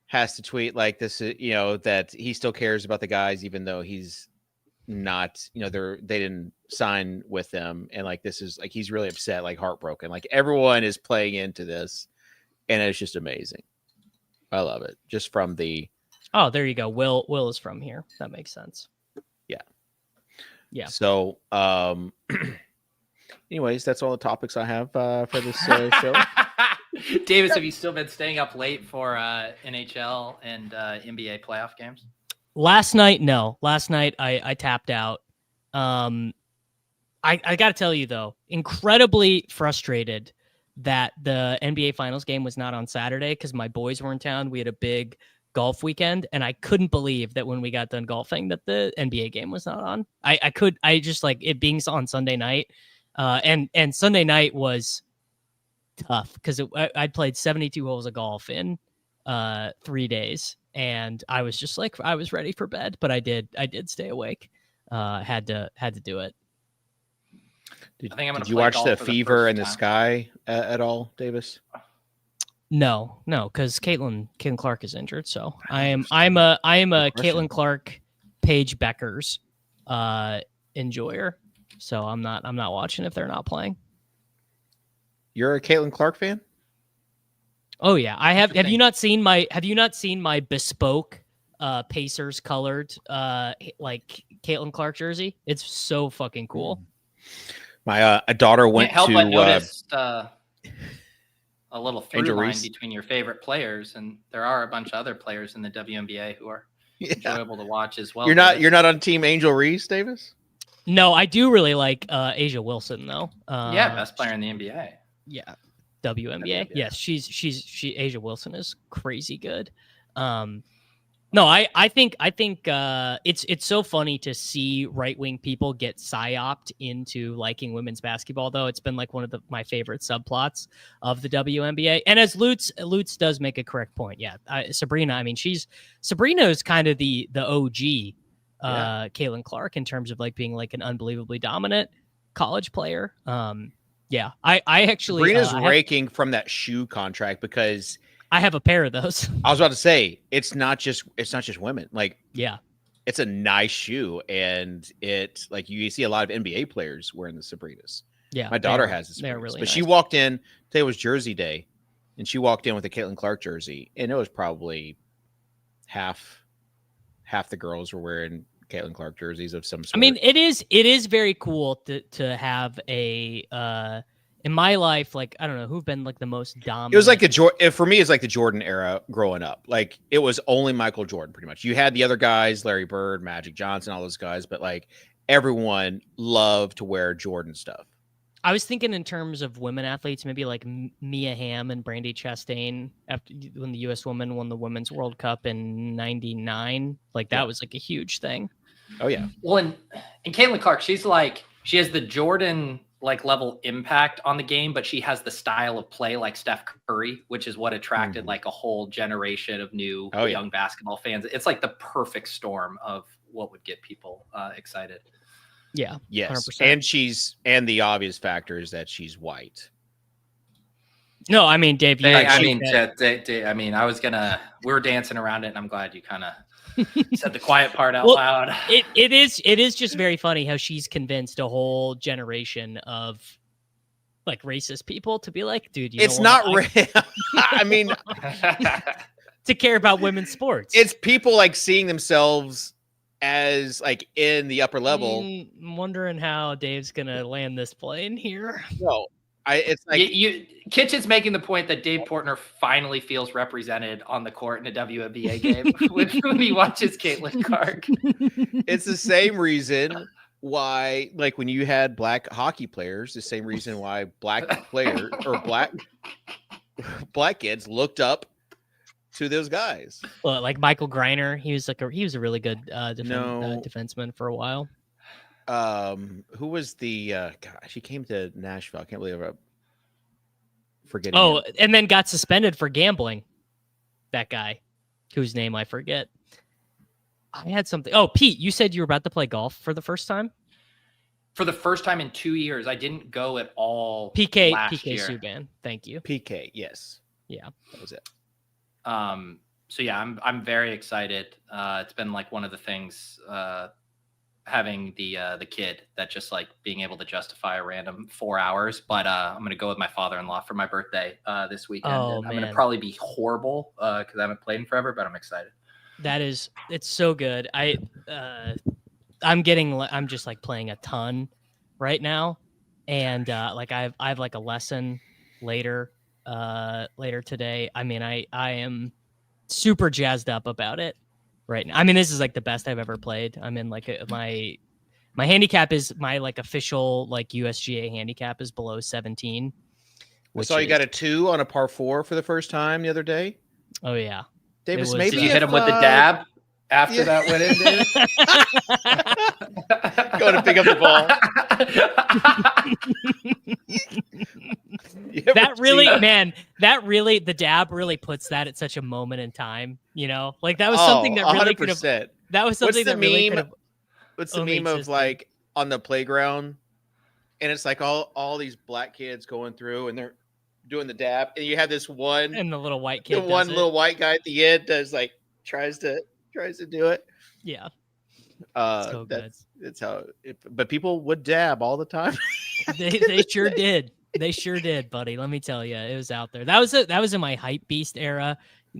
S1: has to tweet like this, that he still cares about the guys, even though he's not, they didn't sign with them, and like this is like he's really upset, like heartbroken. Like everyone is playing into this, and it's just amazing. I love it. Just from the
S5: there you go. Will is from here. That makes sense. Yeah. So,
S1: anyways, that's all the topics I have for this show.
S3: Davis, have you still been staying up late for NHL and NBA playoff games?
S5: Last night, no. Last night, I tapped out. I got to tell you, though, incredibly frustrated that the NBA Finals game was not on Saturday because my boys were in town. We had a big golf weekend, and I couldn't believe that when we got done golfing that the NBA game was not on. I just like it being on Sunday night. And Sunday night was tough because I'd played 72 holes of golf in 3 days. And I was just like, I was ready for bed, but I did stay awake. Had to do it.
S1: Did you watch the Fever in the Sky at all, Davis?
S5: No, because Caitlin Clark is injured. So I am a Caitlin Clark, Paige Beckers enjoyer. So I'm not watching if they're not playing.
S1: You're a Caitlin Clark fan?
S5: Oh yeah, I have. Have you not seen my bespoke Pacers colored like Caitlin Clark jersey? It's so fucking cool.
S1: My daughter went
S3: Can't help
S1: to
S3: but notice a little through line between your favorite players, and there are a bunch of other players in the WNBA who are enjoyable to watch as well.
S1: You're not on Team Angel Reese, Davis?
S5: No, I do really like Asia Wilson though.
S3: Best player in the NBA.
S5: Yeah. WNBA. Yes, she Asia Wilson is crazy good. No, I think it's so funny to see right-wing people get psyoped into liking women's basketball, though. It's been like one of my favorite subplots of the WNBA. And as Lutz does make a correct point. Yeah. Sabrina, I mean, Sabrina is kind of the OG Caitlin Clark in terms of like being like an unbelievably dominant college player. Yeah, I actually
S1: Sabrina's raking from that shoe contract because
S5: I have a pair of those.
S1: I was about to say it's not just women. Like,
S5: yeah,
S1: it's a nice shoe, and it's like you see a lot of NBA players wearing the Sabrinas.
S5: Yeah,
S1: my daughter has the Sabrinas,
S5: they're really
S1: but
S5: nice.
S1: she walked in. Today was Jersey Day, and she walked in with a Caitlin Clark jersey, and it was probably half the girls were wearing Caitlin Clark jerseys of some sort.
S5: I mean, it is very cool to have a in my life, like, I don't know who've been like the most dominant.
S1: It was like for me, it's like the Jordan era growing up. Like, it was only Michael Jordan pretty much. You had the other guys, Larry Bird, Magic Johnson, all those guys, but like everyone loved to wear Jordan stuff.
S5: I was thinking in terms of women athletes, maybe like Mia Hamm and Brandi Chastain when the U.S. women won the Women's World Cup in '99. Like, that was like a huge thing.
S1: Oh yeah.
S3: Well, and Caitlin Clark, she has the Jordan like level impact on the game, but she has the style of play like Steph Curry, which is what attracted like a whole generation of new young basketball fans. It's like the perfect storm of what would get people excited.
S5: Yeah.
S1: Yes.
S5: 100%.
S1: And the obvious factor is that she's white.
S5: No, I mean, Dave.
S3: We were dancing around it, and I'm glad you kind of said the quiet part out loud.
S5: It is just very funny how she's convinced a whole generation of like racist people to be like, dude,
S1: it's not real. I mean,
S5: to care about women's sports.
S1: It's people like seeing themselves as like in the upper level.
S5: I'm wondering how Dave's gonna land this plane here.
S1: No. It's like
S3: Kitchen's making the point that Dave Portner finally feels represented on the court in a WNBA game when he watches Caitlin Clark.
S1: It's the same reason why, like when you had black hockey players, the same reason why black players or black kids looked up to those guys.
S5: Well, like Michael Greiner, he was a really good defenseman for a while.
S1: Who was the gosh, he came to Nashville. I can't believe I'm forgetting.
S5: Oh,
S1: him.
S5: and then got suspended for gambling. That guy, whose name I forget. I had something. Oh, Pete, you said you were about to play golf for the first time?
S3: For the first time in 2 years. I didn't go at all.
S5: PK
S3: year.
S5: Subban. Thank you.
S1: PK, yes.
S5: Yeah.
S1: That was it.
S3: So yeah, I'm very excited. It's been like one of the things having the kid that just like being able to justify a random 4 hours, but I'm gonna go with my father-in-law for my birthday this weekend. I'm gonna probably be horrible because I haven't played in forever, but I'm excited.
S5: It's so good. I'm just like playing a ton right now, and like I have like a lesson later today. I mean, I am super jazzed up about it right now. I mean, this is like the best I've ever played. I'm in like my handicap is my like official like USGA handicap is below 17.
S1: I saw you got a 2 on a par 4 for the first time the other day.
S5: Oh yeah,
S1: Davis. Maybe
S3: did you hit him with the dab after that went in, David?
S1: Going to pick up the ball.
S5: The dab really puts that at such a moment in time, you know, like that was something that really
S1: 100%.
S5: could have, that was something that really could have.
S1: What's the meme of like on the playground and it's like all these black kids going through and they're doing the dab and you have this one
S5: and the little white kid,
S1: little white guy at the end does like tries to do it.
S5: Yeah.
S1: So that's how but people would dab all the time.
S5: they sure did. They sure did, buddy. Let me tell you, it was out there. That was in my hype beast era.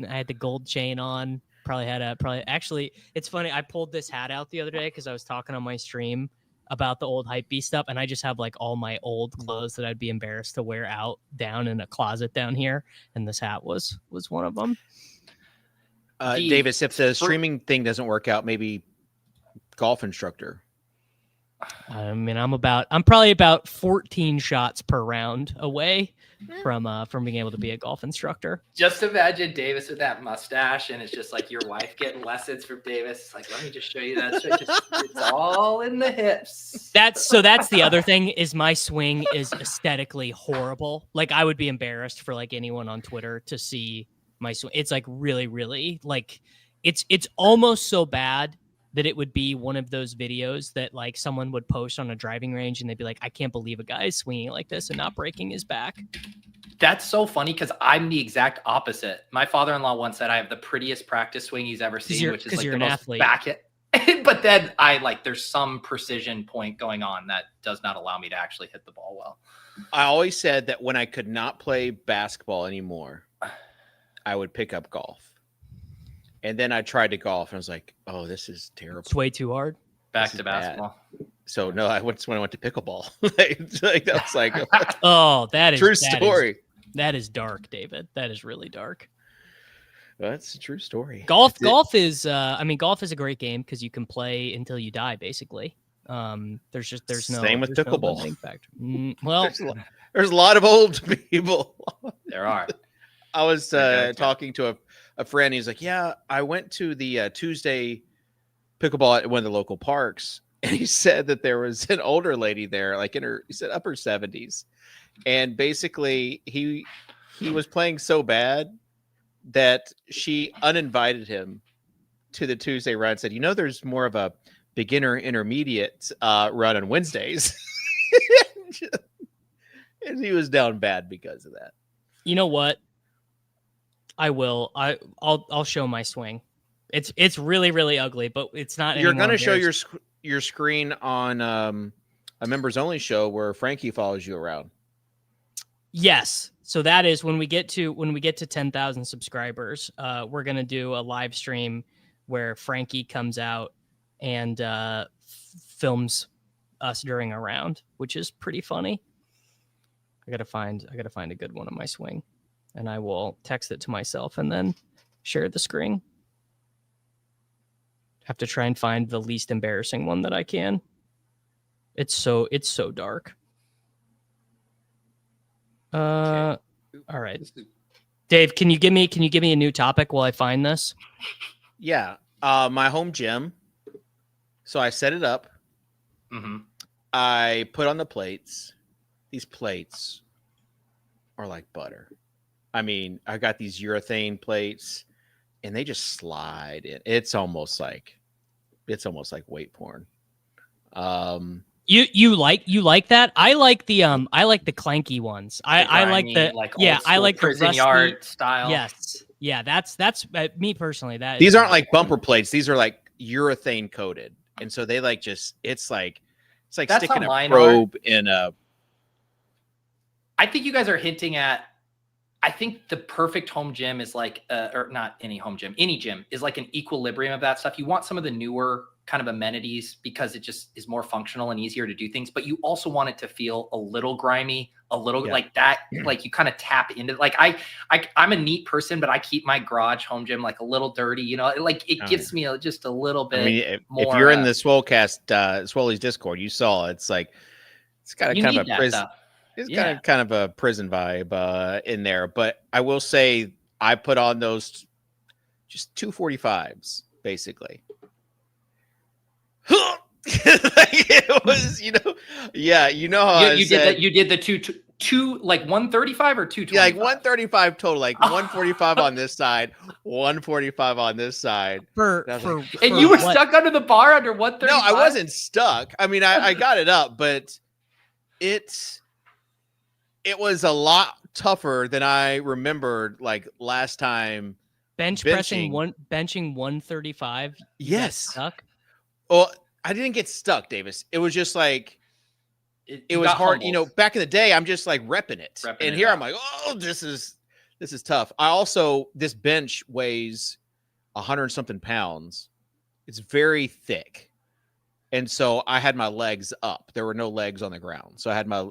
S5: I had the gold chain on. Actually, it's funny. I pulled this hat out the other day because I was talking on my stream about the old hype beast stuff, and I just have like all my old clothes that I'd be embarrassed to wear out down in a closet down here, and this hat was one of them.
S1: Davis, if the streaming thing doesn't work out, maybe golf instructor.
S5: I mean, I'm probably about 14 shots per round away from being able to be a golf instructor.
S3: Just imagine Davis with that mustache, and it's just like your wife getting lessons from Davis. It's like, let me just show you that. It's all in the hips.
S5: That's the other thing is my swing is aesthetically horrible. Like I would be embarrassed for like anyone on Twitter to see my swing. It's like really, really like it's almost so bad that it would be one of those videos that like someone would post on a driving range and they'd be like, I can't believe a guy is swinging like this and not breaking his back.
S3: That's so funny because I'm the exact opposite. My father-in-law once said I have the prettiest practice swing he's ever seen, which is like the most
S5: athlete.
S3: back it. But then there's some precision point going on that does not allow me to actually hit the ball well.
S1: I always said that when I could not play basketball anymore, I would pick up golf. And then I tried to golf and I was like, oh, this is terrible.
S5: It's way too hard.
S3: Back to basketball.
S1: Bad. So no, when I went to pickleball. Like that's like
S5: oh, that is
S1: true story.
S5: That is dark, David. That is really dark.
S1: Well, that's a true story.
S5: Golf is a great game because you can play until you die, basically. There's no
S1: same with pickleball.
S5: Well,
S1: there's a lot of old people.
S3: There are.
S1: I was talking to a friend. He's like, yeah, I went to the Tuesday pickleball at one of the local parks, and he said that there was an older lady there, like he said upper 70s, and basically he was playing so bad that she uninvited him to the Tuesday run. Said, there's more of a beginner intermediate run on Wednesdays, and he was down bad because of that.
S5: You know what? I will. I'll show my swing. It's really, really ugly, but it's not.
S1: You're going to show your screen on a members only show where Frankie follows you around.
S5: Yes. So that is when we get to 10,000 subscribers, we're going to do a live stream where Frankie comes out and films us during a round, which is pretty funny. I got to find a good one on my swing. And I will text it to myself and then share the screen. Have to try and find the least embarrassing one that I can. It's so dark.
S3: Okay.
S5: All right. Dave, can you give me a new topic while I find this?
S1: Yeah. My home gym. So I set it up.
S3: Mm-hmm.
S1: I put on the plates. These plates are like butter. I mean, I got these urethane plates and they just slide in. It's almost like weight porn.
S5: You like that? I like the clanky ones. I like the
S3: prison
S5: rusty,
S3: yard style.
S5: Yes. Yeah, that's me personally.
S1: These aren't like bumper plates. These are like urethane coated. And so they it's like
S3: That's
S1: sticking
S3: how
S1: a probe in a.
S3: I think you guys are hinting at, I think the perfect home gym is like, or not any home gym, any gym is like an equilibrium of that stuff. You want some of the newer kind of amenities because it just is more functional and easier to do things, but you also want it to feel a little grimy, a little like that, like you kind of tap into, like I'm a neat person, but I keep my garage home gym like a little dirty, like it gets me just a little bit more.
S1: If you're in the Swolecast, Swole's Discord, you saw it's like, it's got a kind of a prison. It's got kind of a prison vibe in there, but I will say I put on those just 245s basically. It was, how
S3: you did the two like 135 or 225?
S1: Yeah, like 135 total, like 145 on this side, 145 on this side.
S3: And you were stuck under the bar under 135?
S1: No, I wasn't stuck. I mean, I got it up, but it was a lot tougher than I remembered like last time.
S5: Benching 135.
S1: Yes.
S5: Stuck.
S1: Well, I didn't get stuck, Davis. It was just like it was hard.
S3: Humbled.
S1: Back in the day, I'm just like repping it. And here I'm like, oh, this is tough. This bench weighs 100 something pounds. It's very thick. And so I had my legs up. There were no legs on the ground. So I had my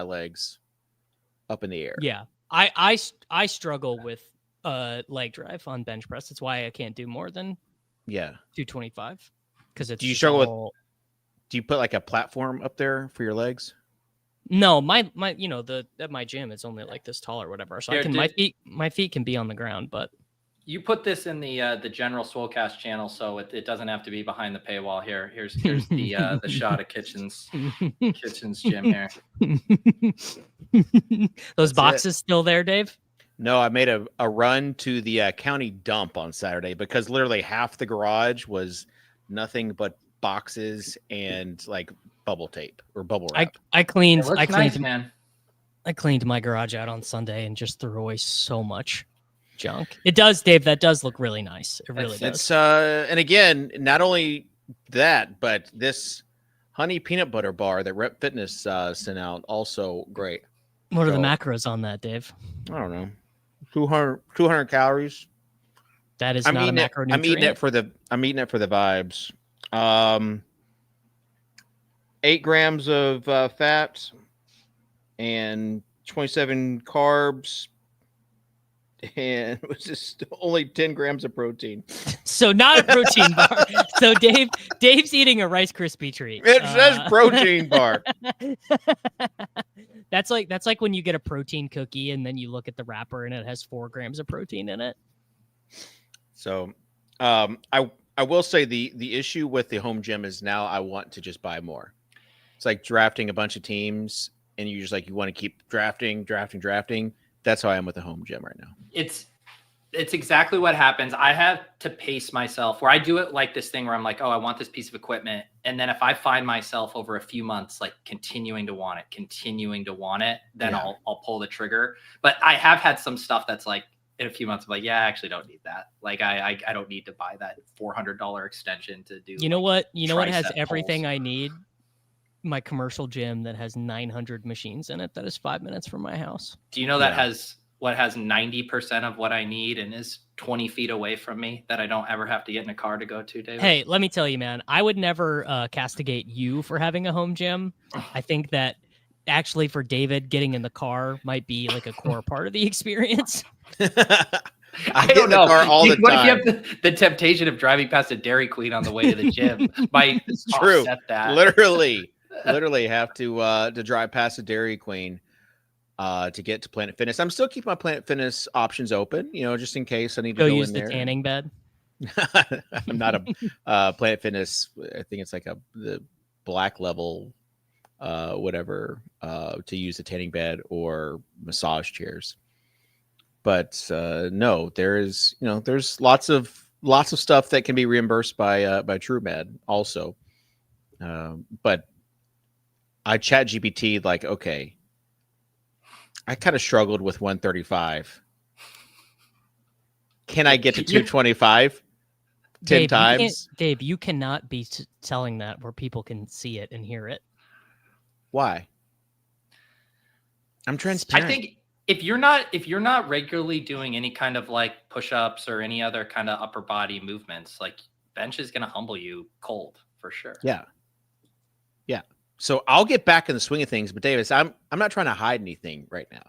S1: legs up in the air.
S5: Yeah. I struggle with leg drive on bench press. That's why I can't do more than 225. Because it's
S1: do you struggle with? Do you put like a platform up there for your legs?
S5: No, my you know, at my gym it's only like this tall or whatever. So my feet can be on the ground, but
S3: you put this in the general Swolecast channel, so it doesn't have to be behind the paywall here. Here's the shot of Kitchen's gym here.
S5: Those boxes still there, Dave?
S1: No, I made a run to the county dump on Saturday because literally half the garage was nothing but boxes and like bubble tape or bubble wrap.
S5: I cleaned
S3: nice, man.
S5: I cleaned my garage out on Sunday and just threw away so much junk. It does, Dave. That does look really nice. It really does.
S1: It's and again, not only that, but this honey peanut butter bar that Rep Fitness sent out also great.
S5: What are the macros on that, Dave?
S1: I don't know. 200 calories.
S5: That is not a macronutrient.
S1: I'm eating it for the vibes. 8 grams of fat and 27 carbs, and it was just only 10 grams of protein.
S5: So not a protein bar. So Dave's eating a Rice Krispie treat.
S1: It says protein bar.
S5: That's like when you get a protein cookie and then you look at the wrapper and it has 4 grams of protein in it.
S1: So, I will say the issue with the home gym is now I want to just buy more. It's like drafting a bunch of teams and you just like, you want to keep drafting. That's how I am with the home gym right now.
S3: It's exactly what happens. I have to pace myself where I do it like this thing where I'm like, oh, I want this piece of equipment. And then if I find myself over a few months, like continuing to want it, then
S1: Yeah.
S3: I'll pull the trigger. But I have had some stuff that's like in a few months, I'm like, yeah, I actually don't need that. Like I don't need to buy that $400 extension to do.
S5: You know what? You know what has
S3: tricep
S5: everything
S3: pulls.
S5: I need? My commercial gym that has 900 machines in it. That is 5 minutes from my house.
S3: Do you know that has 90% of what I need and is 20 feet away from me that I don't ever have to get in a car to go to, David?
S5: Hey, let me tell you, man, I would never castigate you for having a home gym. I think that actually for David, getting in the car might be like a core part of the experience.
S1: I get in the car all the
S3: what
S1: time.
S3: If you have the temptation of driving past a Dairy Queen on the way to the gym?
S1: It's true.
S3: That.
S1: Literally have to drive past a Dairy Queen to get to Planet Fitness. I'm still keeping my Planet Fitness options open, just in case I need to go
S5: use
S1: in
S5: the
S1: there.
S5: tanning bed.
S1: I'm not a Planet Fitness. I think it's like the black level, whatever, to use the tanning bed or massage chairs. But no, there's lots of stuff that can be reimbursed by TrueMed also. But I chat GPT like, okay, I kind of struggled with 135. Can I get to 225 10 times?
S5: Dave, you cannot be telling that where people can see it and hear it.
S1: Why? I'm transparent.
S3: I think if you're not regularly doing any kind of like push-ups or any other kind of upper body movements, like bench is going to humble you cold for sure.
S1: Yeah. So I'll get back in the swing of things, but Davis, I'm not trying to hide anything right now.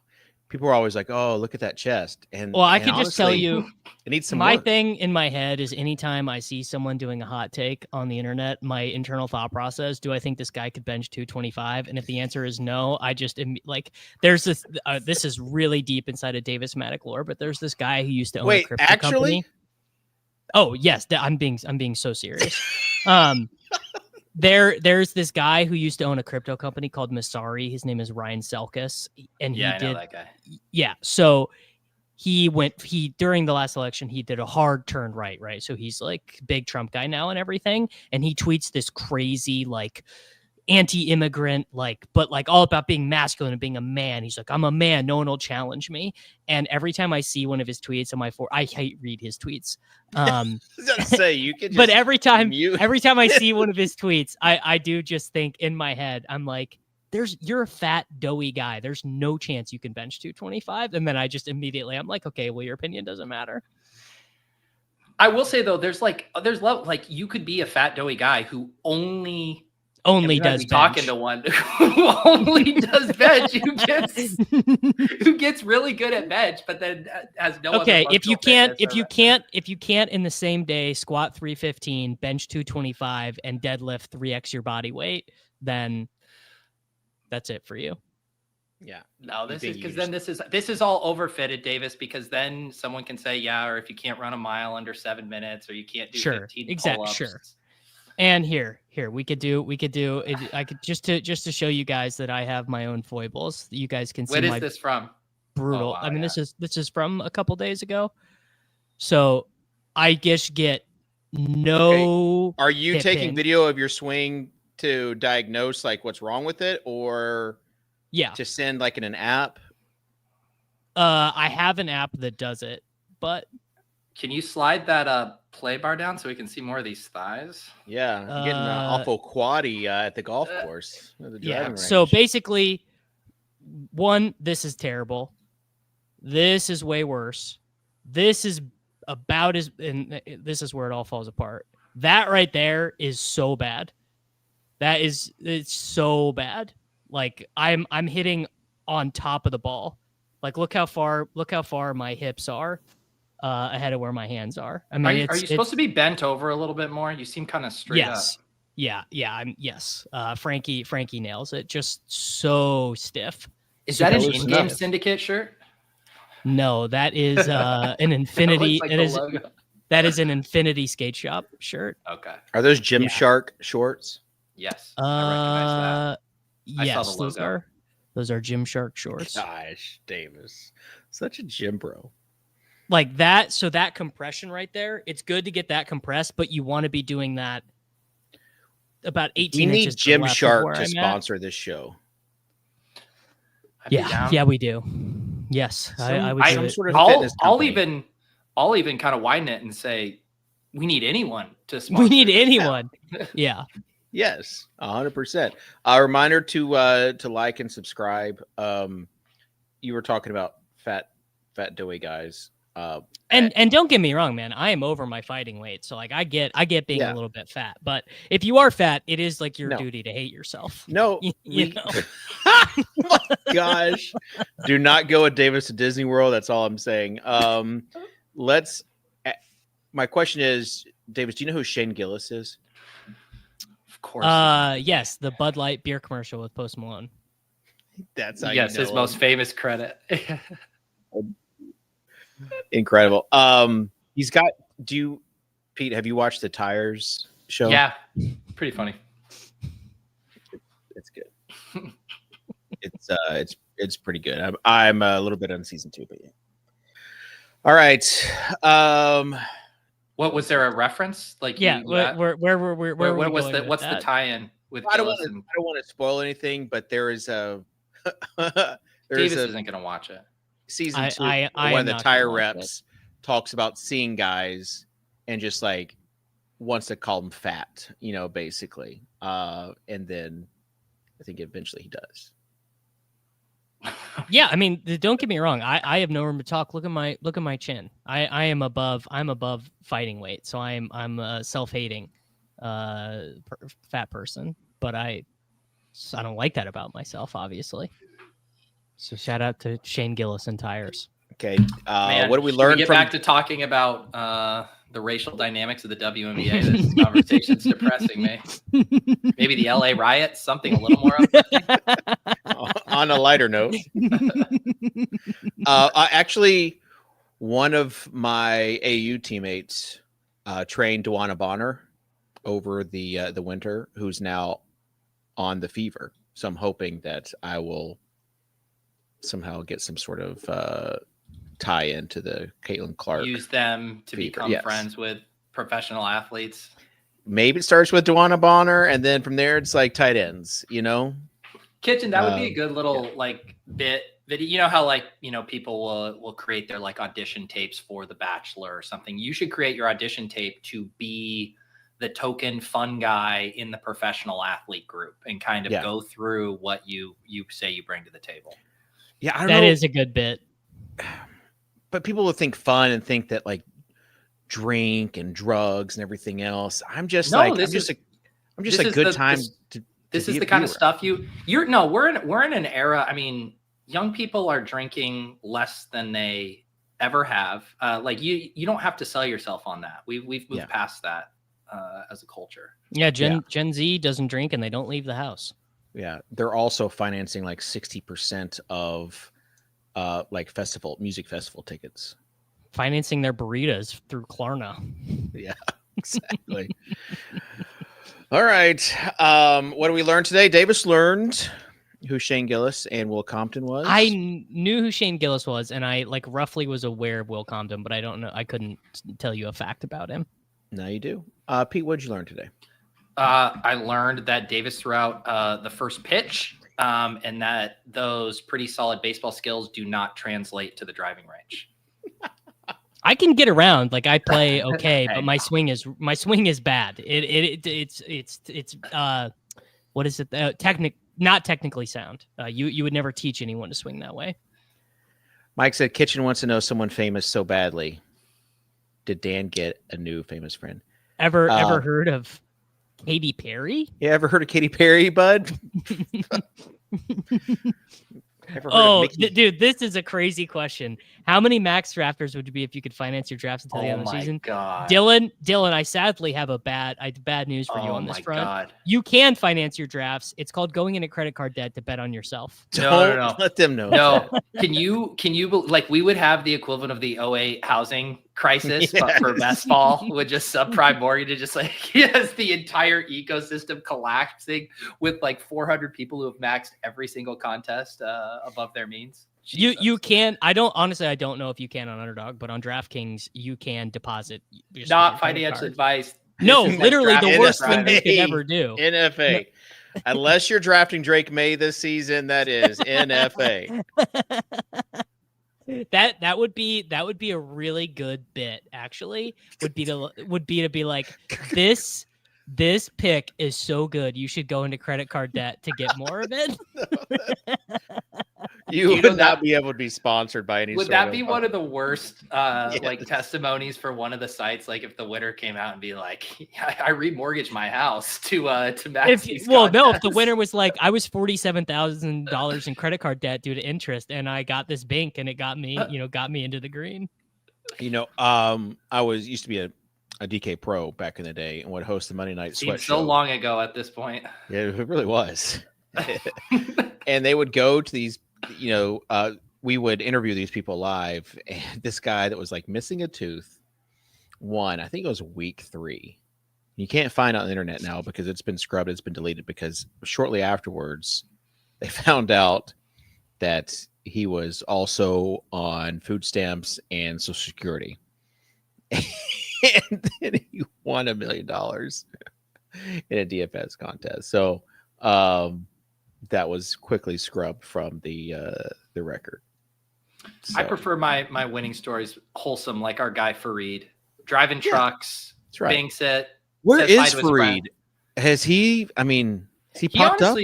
S1: People are always like, "Oh, look at that chest." And
S5: I could
S1: honestly,
S5: just tell you,
S1: it needs some
S5: my
S1: work.
S5: thing in my head is anytime I see someone doing a hot take on the internet, my internal thought process: do I think this guy could bench 225? And if the answer is no, I just like there's this. This is really deep inside of Davis Mattek lore, but there's this guy who used to own a crypto company. Oh yes, I'm being so serious. There's this guy who used to own a crypto company called Masari. His name is Ryan Selkis, and
S3: I know that guy.
S5: Yeah, so he during the last election he did a hard turn right. So he's like big Trump guy now and everything, and he tweets this crazy like anti-immigrant but all about being masculine and being a man. He's like, I'm a man, no one will challenge me. And every time I see one of his tweets on my I hate read his tweets.
S1: Say you can just
S5: but every time I see one of his tweets, I do just think in my head, I'm like, you're a fat, doughy guy. There's no chance you can bench 225. And then I just immediately, I'm like, okay, well, your opinion doesn't matter.
S3: I will say though, there's you could be a fat, doughy guy who only
S5: does bench.
S3: Talking to one who only does bench, who gets really good at bench, but then has no.
S5: Okay, if you can't in the same day squat 315, bench 225, and deadlift 3x your body weight, then that's it for you.
S1: Yeah.
S3: No, this is because then this is all overfitted, Davis, because then someone can say, yeah, or if you can't run a mile under 7 minutes, or you can't do 15 pull-ups.
S5: Sure. And here we could do it. I could just to show you guys that I have my own foibles. You guys can see.
S3: What is this from?
S5: Brutal. Oh, wow, I mean, this is from a couple days ago. So I just get no.
S1: Okay. Are you taking video of your swing to diagnose like what's wrong with it, or to send like in an app?
S5: I have an app that does it, but
S3: can you slide that play bar down so we can see more of these thighs?
S1: Yeah, I'm getting awful quaddy at the golf course.
S5: So basically, one, this is terrible. This is way worse. This is about as, and this is where it all falls apart. That right there is so bad. It's so bad. Like I'm hitting on top of the ball. Like look how far my hips are ahead of where my hands are. I mean,
S3: are you supposed to be bent over a little bit more? You seem kind of straight up.
S5: Yeah. Frankie nails it. Just so stiff.
S3: Is that an in-game syndicate shirt?
S5: No, that is an Infinity. That is an Infinity Skate Shop shirt.
S3: Okay.
S1: Are those Gymshark shorts?
S3: Yes. I recognize that.
S5: Yes,
S3: I saw the logo.
S5: Those are Gymshark shorts.
S1: Gosh, Davis, such a gym bro.
S5: Like that. So that compression right there, it's good to get that compressed, but you want to be doing that about 18 inches.
S1: We need Gymshark to sponsor this show.
S5: Yeah, we do. Yes, I would.
S3: I'll even kind of widen it and say, we need anyone to sponsor.
S5: We need anyone. Yeah.
S1: Yes, 100%. A reminder to like and subscribe. You were talking about fat doughy guys.
S5: And don't get me wrong, man. I am over my fighting weight, so like I get being a little bit fat. But if you are fat, it is like your duty to hate yourself.
S1: No,
S5: you know?
S1: Oh my gosh, do not go with Davis to Disney World. That's all I'm saying. My question is, Davis, do you know who Shane Gillis is?
S3: Of course.
S5: Yes, the Bud Light beer commercial with Post Malone.
S1: That's how
S3: his most famous credit.
S1: Incredible. He's got. Pete? Have you watched the Tires show?
S3: Yeah, pretty funny.
S1: It's good. It's pretty good. I'm a little bit on season 2, but yeah. All right.
S3: What was there a reference? Like
S5: where what's
S3: the tie-in with?
S1: I don't want to spoil anything, but there is a.
S3: Davis isn't going to watch it.
S1: Season 2, one of the tire reps talks about seeing guys and just like wants to call them fat, basically. And then I think eventually he does.
S5: Yeah, I mean, don't get me wrong. I have no room to talk. Look at my chin. I'm above fighting weight, so I'm a self-hating fat person. But I don't like that about myself, obviously. So shout out to Shane Gillis and Tires.
S1: Okay, what do we learn?
S3: Get back to talking about the racial dynamics of the WNBA. This conversation's depressing me. Maybe the LA riots, something a little more
S1: on a lighter note. Actually, one of my AU teammates trained Dewana Bonner over the winter, who's now on the Fever. So I'm hoping that I will somehow get some sort of tie into the Caitlin Clark.
S3: Use them to become friends with professional athletes.
S1: Maybe it starts with Dewana Bonner, and then from there it's like tight ends,
S3: Kitchen, that would be a good little like bit video. You know how people will create their like audition tapes for The Bachelor or something. You should create your audition tape to be the token fun guy in the professional athlete group and kind of go through what you say you bring to the table.
S1: Yeah, I don't
S5: know.
S1: That
S5: is a good bit.
S1: But people will think fun and think that like drink and drugs and everything else. I'm just a good time.
S3: This is the kind of stuff we're in an era. I mean, young people are drinking less than they ever have. Like you don't have to sell yourself on that. We've moved past that as a culture.
S5: Yeah, Gen Z doesn't drink and they don't leave the house.
S1: Yeah, they're also financing like 60% of like music festival tickets.
S5: Financing their burritos through Klarna.
S1: Yeah, exactly. All right. What did we learn today? Davis learned who Shane Gillis and Will Compton was.
S5: I knew who Shane Gillis was, and I like roughly was aware of Will Compton, but I don't know. I couldn't tell you a fact about him.
S1: Now you do. Pete, what did you learn today?
S3: I learned that Davis threw out the first pitch, and that those pretty solid baseball skills do not translate to the driving range.
S5: I can get around, like I play okay, but my swing is bad. It's what is it? Not technically sound. You would never teach anyone to swing that way.
S1: Mike said Kitchen wants to know someone famous so badly. Did Dan get a new famous friend?
S5: Ever heard of Katy Perry?
S1: Yeah, ever heard of Katy Perry, bud?
S5: Dude, this is a crazy question. How many max drafters would you be if you could finance your drafts until the end of the season?
S3: God.
S5: Dylan, I sadly have bad news for you on this front.
S3: God.
S5: You can finance your drafts. It's called going into credit card debt to bet on yourself.
S3: No.
S1: Let them know.
S3: No. Can you like we would have the equivalent of the 2008 housing crisis, yes. But for best ball with just subprime mortgage, just like he has the entire ecosystem collapsing with like 400 people who have maxed every single contest above their means. Jesus.
S5: You can. I don't know if you can on Underdog, but on DraftKings you can deposit.
S3: Not financial advice.
S5: No, literally the worst thing you could ever do.
S1: NFA. No. Unless you're drafting Drake May this season, that is NFA.
S5: That would be a really good bit. Actually, would be to be like this pick is so good. You should go into credit card debt to get more of it.
S1: You would not be able to be sponsored by any.
S3: Would that be one of the worst like testimonies for one of the sites? Like if the winner came out and be like, I remortgaged my house to max these contests.
S5: If the winner was like, I was $47,000 in credit card debt due to interest, and I got this bank, and it got me into the green.
S1: I used to be a DK pro back in the day and would host the Monday Night Sweat show.
S3: So long ago at this point.
S1: Yeah, it really was. And they would go to these. We would interview these people live, and this guy that was like missing a tooth won. I think it was week 3. You can't find it on the internet now because it's been scrubbed. It's been deleted because shortly afterwards they found out that he was also on food stamps and Social Security. And then he won $1 million in a DFS contest. So, that was quickly scrubbed from the record. So.
S3: I prefer my winning stories wholesome, like our guy Fareed, driving trucks, banks it.
S1: Where is Fareed? Has he? I mean, has he popped up?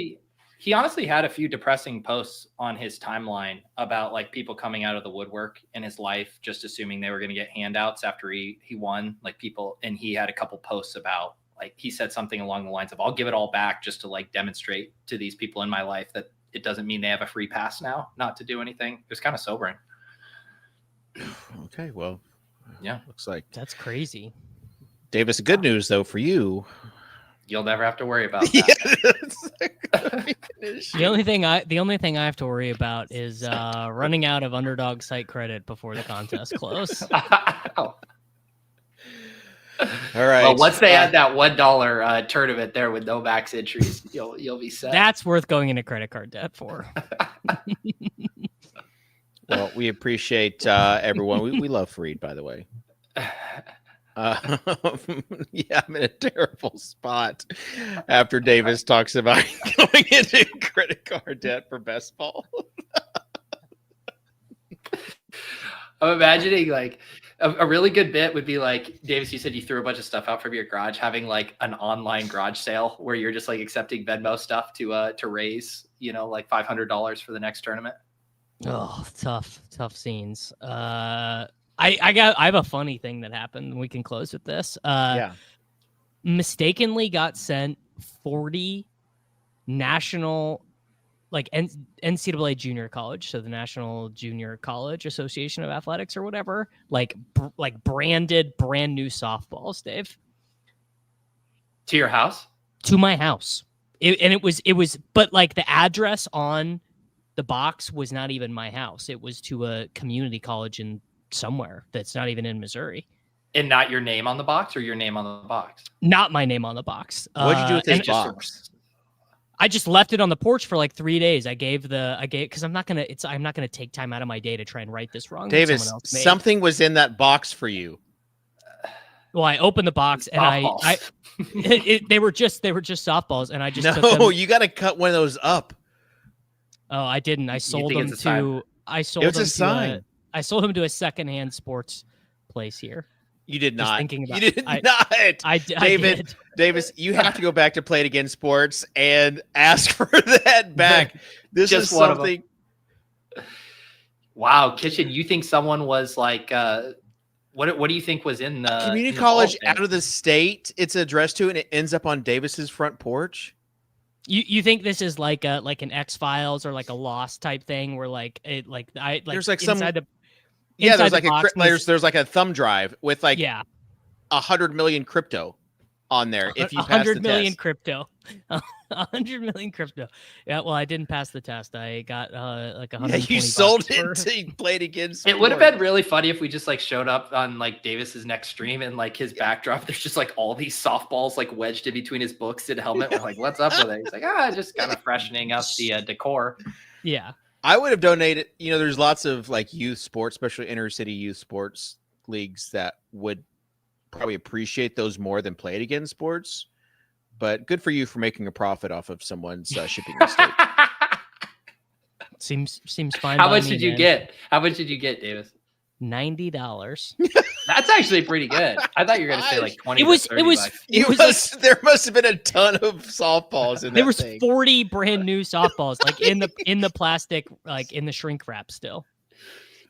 S3: He honestly had a few depressing posts on his timeline about like people coming out of the woodwork in his life, just assuming they were going to get handouts after he won. Like people, and he had a couple posts about. Like he said something along the lines of, I'll give it all back just to like demonstrate to these people in my life that it doesn't mean they have a free pass now, not to do anything. It was kind of sobering.
S1: Okay. Well,
S3: yeah,
S1: looks like
S5: that's crazy.
S1: Davis, good news though, for you.
S3: You'll never have to worry about that.
S5: The only thing I have to worry about is running out of Underdog site credit before the contest close.
S1: All right.
S3: Well, once they add that $1 tournament there with no max entries, you'll be set.
S5: That's worth going into credit card debt for.
S1: Well, we appreciate everyone. We love Fareed, by the way. Yeah, I'm in a terrible spot after Davis talks about going into credit card debt for best ball.
S3: I'm imagining like a really good bit would be like, Davis, you said you threw a bunch of stuff out from your garage, having like an online garage sale where you're just like accepting Venmo stuff to raise, like $500 for the next tournament.
S5: Oh, tough scenes. I have a funny thing that happened. We can close with this. Mistakenly got sent 40 national, like NCAA junior college, so the National Junior College Association of Athletics or whatever, like branded brand new softballs, Dave.
S3: To your house?
S5: To my house. it was, but like the address on the box was not even my house. It was to a community college in somewhere that's not even in Missouri.
S3: And not your name on the box, or your name on the box?
S5: Not my name on the box.
S1: What'd you do with this box?
S5: I just left it on the porch for like 3 days. I gave because I'm not gonna take time out of my day to try and right this wrong.
S1: Davis, something was in that box for you.
S5: Well, I opened the box and they were just softballs, and I just took them.
S1: You got to cut one of those up.
S5: Oh, I didn't. I sold them to. I sold them to a secondhand sports place here.
S1: You did not.
S5: Thinking about
S1: you did not.
S5: David,
S1: Davis, you have to go back to Play It Again Sports and ask for that back. This
S3: Just
S1: is something.
S3: Wow, Kitchen, you think someone was like, what do you think was in the
S1: community college out of the state? It's addressed to, and it ends up on Davis's front porch.
S5: You think this is like an X-Files or like a Lost type thing where there's like some there's like a thumb drive with like 100 million crypto on there. If you pass the 100 million
S1: test.
S5: crypto, 100 million crypto. Yeah, well, I didn't pass the test. I got like 120.
S1: Yeah, you sold it to Play It Again.
S3: It would have been really funny if we just like showed up on like Davis's next stream and like his backdrop. There's just like all these softballs like wedged in between his books and helmet. We're like, what's up with it? He's like, just kind of freshening up the decor.
S5: Yeah.
S1: I would have donated. There's lots of like youth sports, especially inner city youth sports leagues that would probably appreciate those more than Play It Again Sports. But good for you for making a profit off of someone's shipping mistake.
S5: Seems fine.
S3: How much did you get? How much did you get, Davis?
S5: $90.
S3: That's actually pretty good. I thought you were going to say like 20.
S1: There must have been a ton of softballs in
S5: there
S1: that
S5: was
S1: thing.
S5: 40 brand new softballs, like in the plastic, like in the shrink wrap still.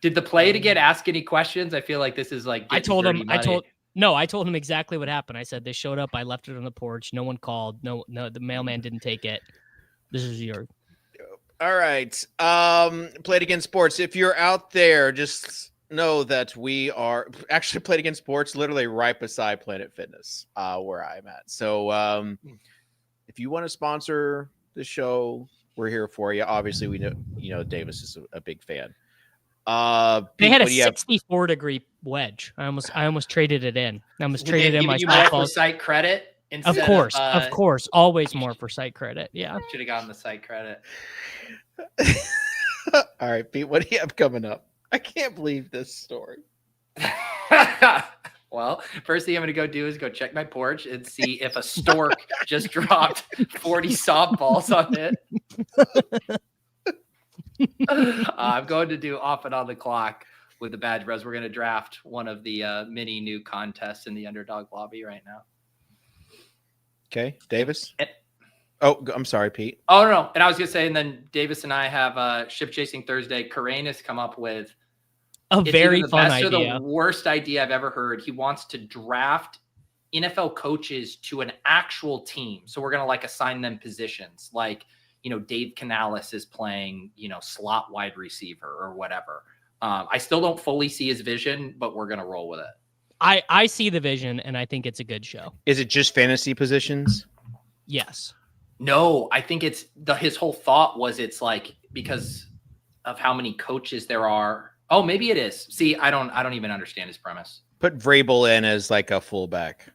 S3: Did the Play It Again ask any questions? I feel like this is like
S5: I told him exactly what happened. I said they showed up. I left it on the porch. No one called. No, the mailman didn't take it. This is your.
S1: All right. Play It Again Sports. If you're out there, just know that we are actually Play It Again Sports, literally right beside Planet Fitness, where I'm at. So if you want to sponsor the show, we're here for you. Obviously, we know Davis is a big fan.
S5: They had a 64-degree wedge. I almost traded it in. I almost traded in my
S3: for site credit.
S5: Of course, always more for site credit. Yeah,
S3: should have gotten the site credit.
S1: All right, Pete, what do you have coming up? I can't believe this story.
S3: Well, first thing I'm going to go do is go check my porch and see if a stork just dropped 40 softballs on it. I'm going to do off and on the clock with the Badge Bros. We're going to draft one of the many new contests in the Underdog lobby right now.
S1: Okay, Davis. Oh, I'm sorry, Pete.
S3: Oh, no. And I was going to say, and then Davis and I have Ship Chasing Thursday. Karain has come up with
S5: a very fun idea.
S3: It's the worst idea I've ever heard. He wants to draft NFL coaches to an actual team. So we're going to like assign them positions. Like, Dave Canales is playing, slot wide receiver or whatever. I still don't fully see his vision, but we're going to roll with it.
S5: I see the vision, and I think it's a good show.
S1: Is it just fantasy positions?
S5: Yes.
S3: No, I think it's his whole thought was it's like because of how many coaches there are. Oh, maybe it is. See, I don't even understand his premise.
S1: Put Vrabel in as like a fullback.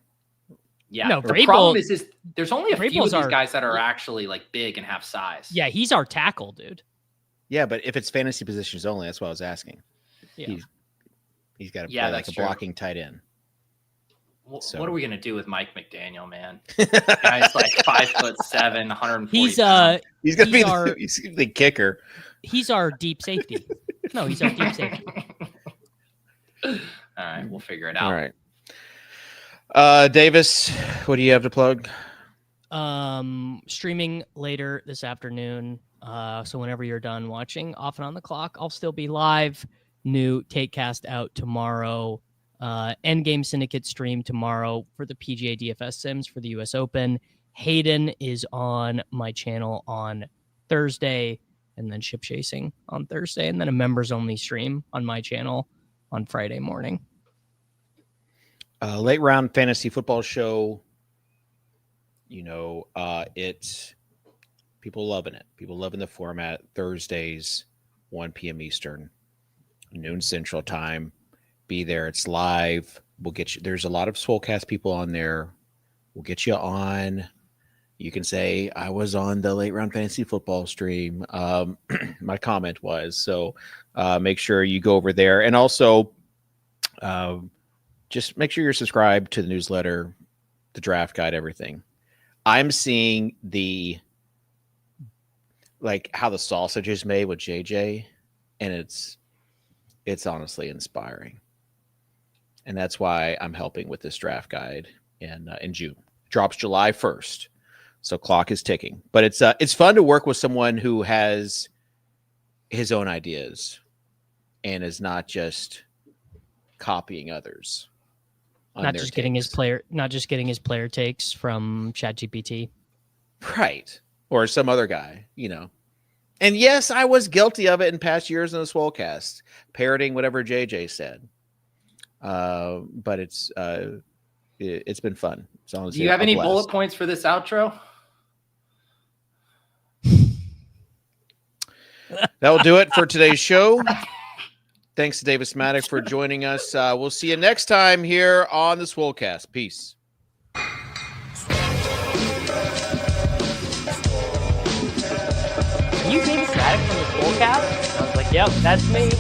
S3: Yeah,
S5: no,
S3: the problem is there's only a few of these guys that are actually like big and have size.
S5: Yeah, he's our tackle, dude.
S1: Yeah, but if it's fantasy positions only, that's what I was asking.
S5: Yeah.
S1: He's got to play like a blocking tight end.
S3: What are we gonna do with Mike McDaniel, man? Guy's like 5'7", 140.
S5: He's gonna
S1: be the kicker.
S5: He's our deep safety. No, he's our deep safety.
S3: All right, we'll figure it out.
S1: All right. Davis, what do you have to plug?
S5: Streaming later this afternoon. So whenever you're done watching Off and On the Clock, I'll still be live. New Takecast out tomorrow. Endgame Syndicate stream tomorrow for the PGA DFS Sims for the US Open. Hayden is on my channel on Thursday, and then Ship Chasing on Thursday, and then a members only stream on my channel on Friday morning.
S1: Late round fantasy football show. It People loving it. People loving the format. Thursdays, 1 p.m. Eastern, noon Central Time. Be there. It's live. We'll get you. There's a lot of Swolecast people on there. We'll get you on. You can say, I was on the late round fantasy football stream. My comment was. So make sure you go over there. And also, just make sure you're subscribed to the newsletter, the draft guide, everything. I'm seeing how the sausage is made with JJ, and it's honestly inspiring. And that's why I'm helping with this draft guide in June. Drops July 1st. So clock is ticking. But it's fun to work with someone who has his own ideas and is not just copying others.
S5: Not just getting his player takes from ChatGPT.
S1: Right. Or some other guy, And yes, I was guilty of it in past years in the Swolecast, parroting whatever JJ said. But it's been fun. Do
S3: you have any bullet points for this outro?
S1: That will do it for today's show. Thanks to Davis Mattek for joining us. We'll see you next time here on the Swolecast. Peace.
S2: You Davis Mattek from the Swolecast? I was like, yep, that's me.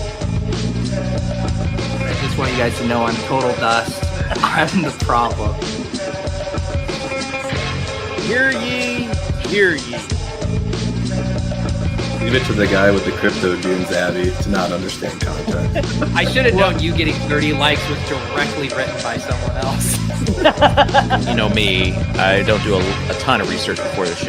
S3: I just want you guys to know I'm total dust. I'm the problem.
S1: Hear ye, hear ye.
S4: Leave it to the guy with the crypto dunes, Abby, to not understand content.
S3: I should have known you getting 30 likes was directly written by someone else.
S1: You know me, I don't do a ton of research before the show.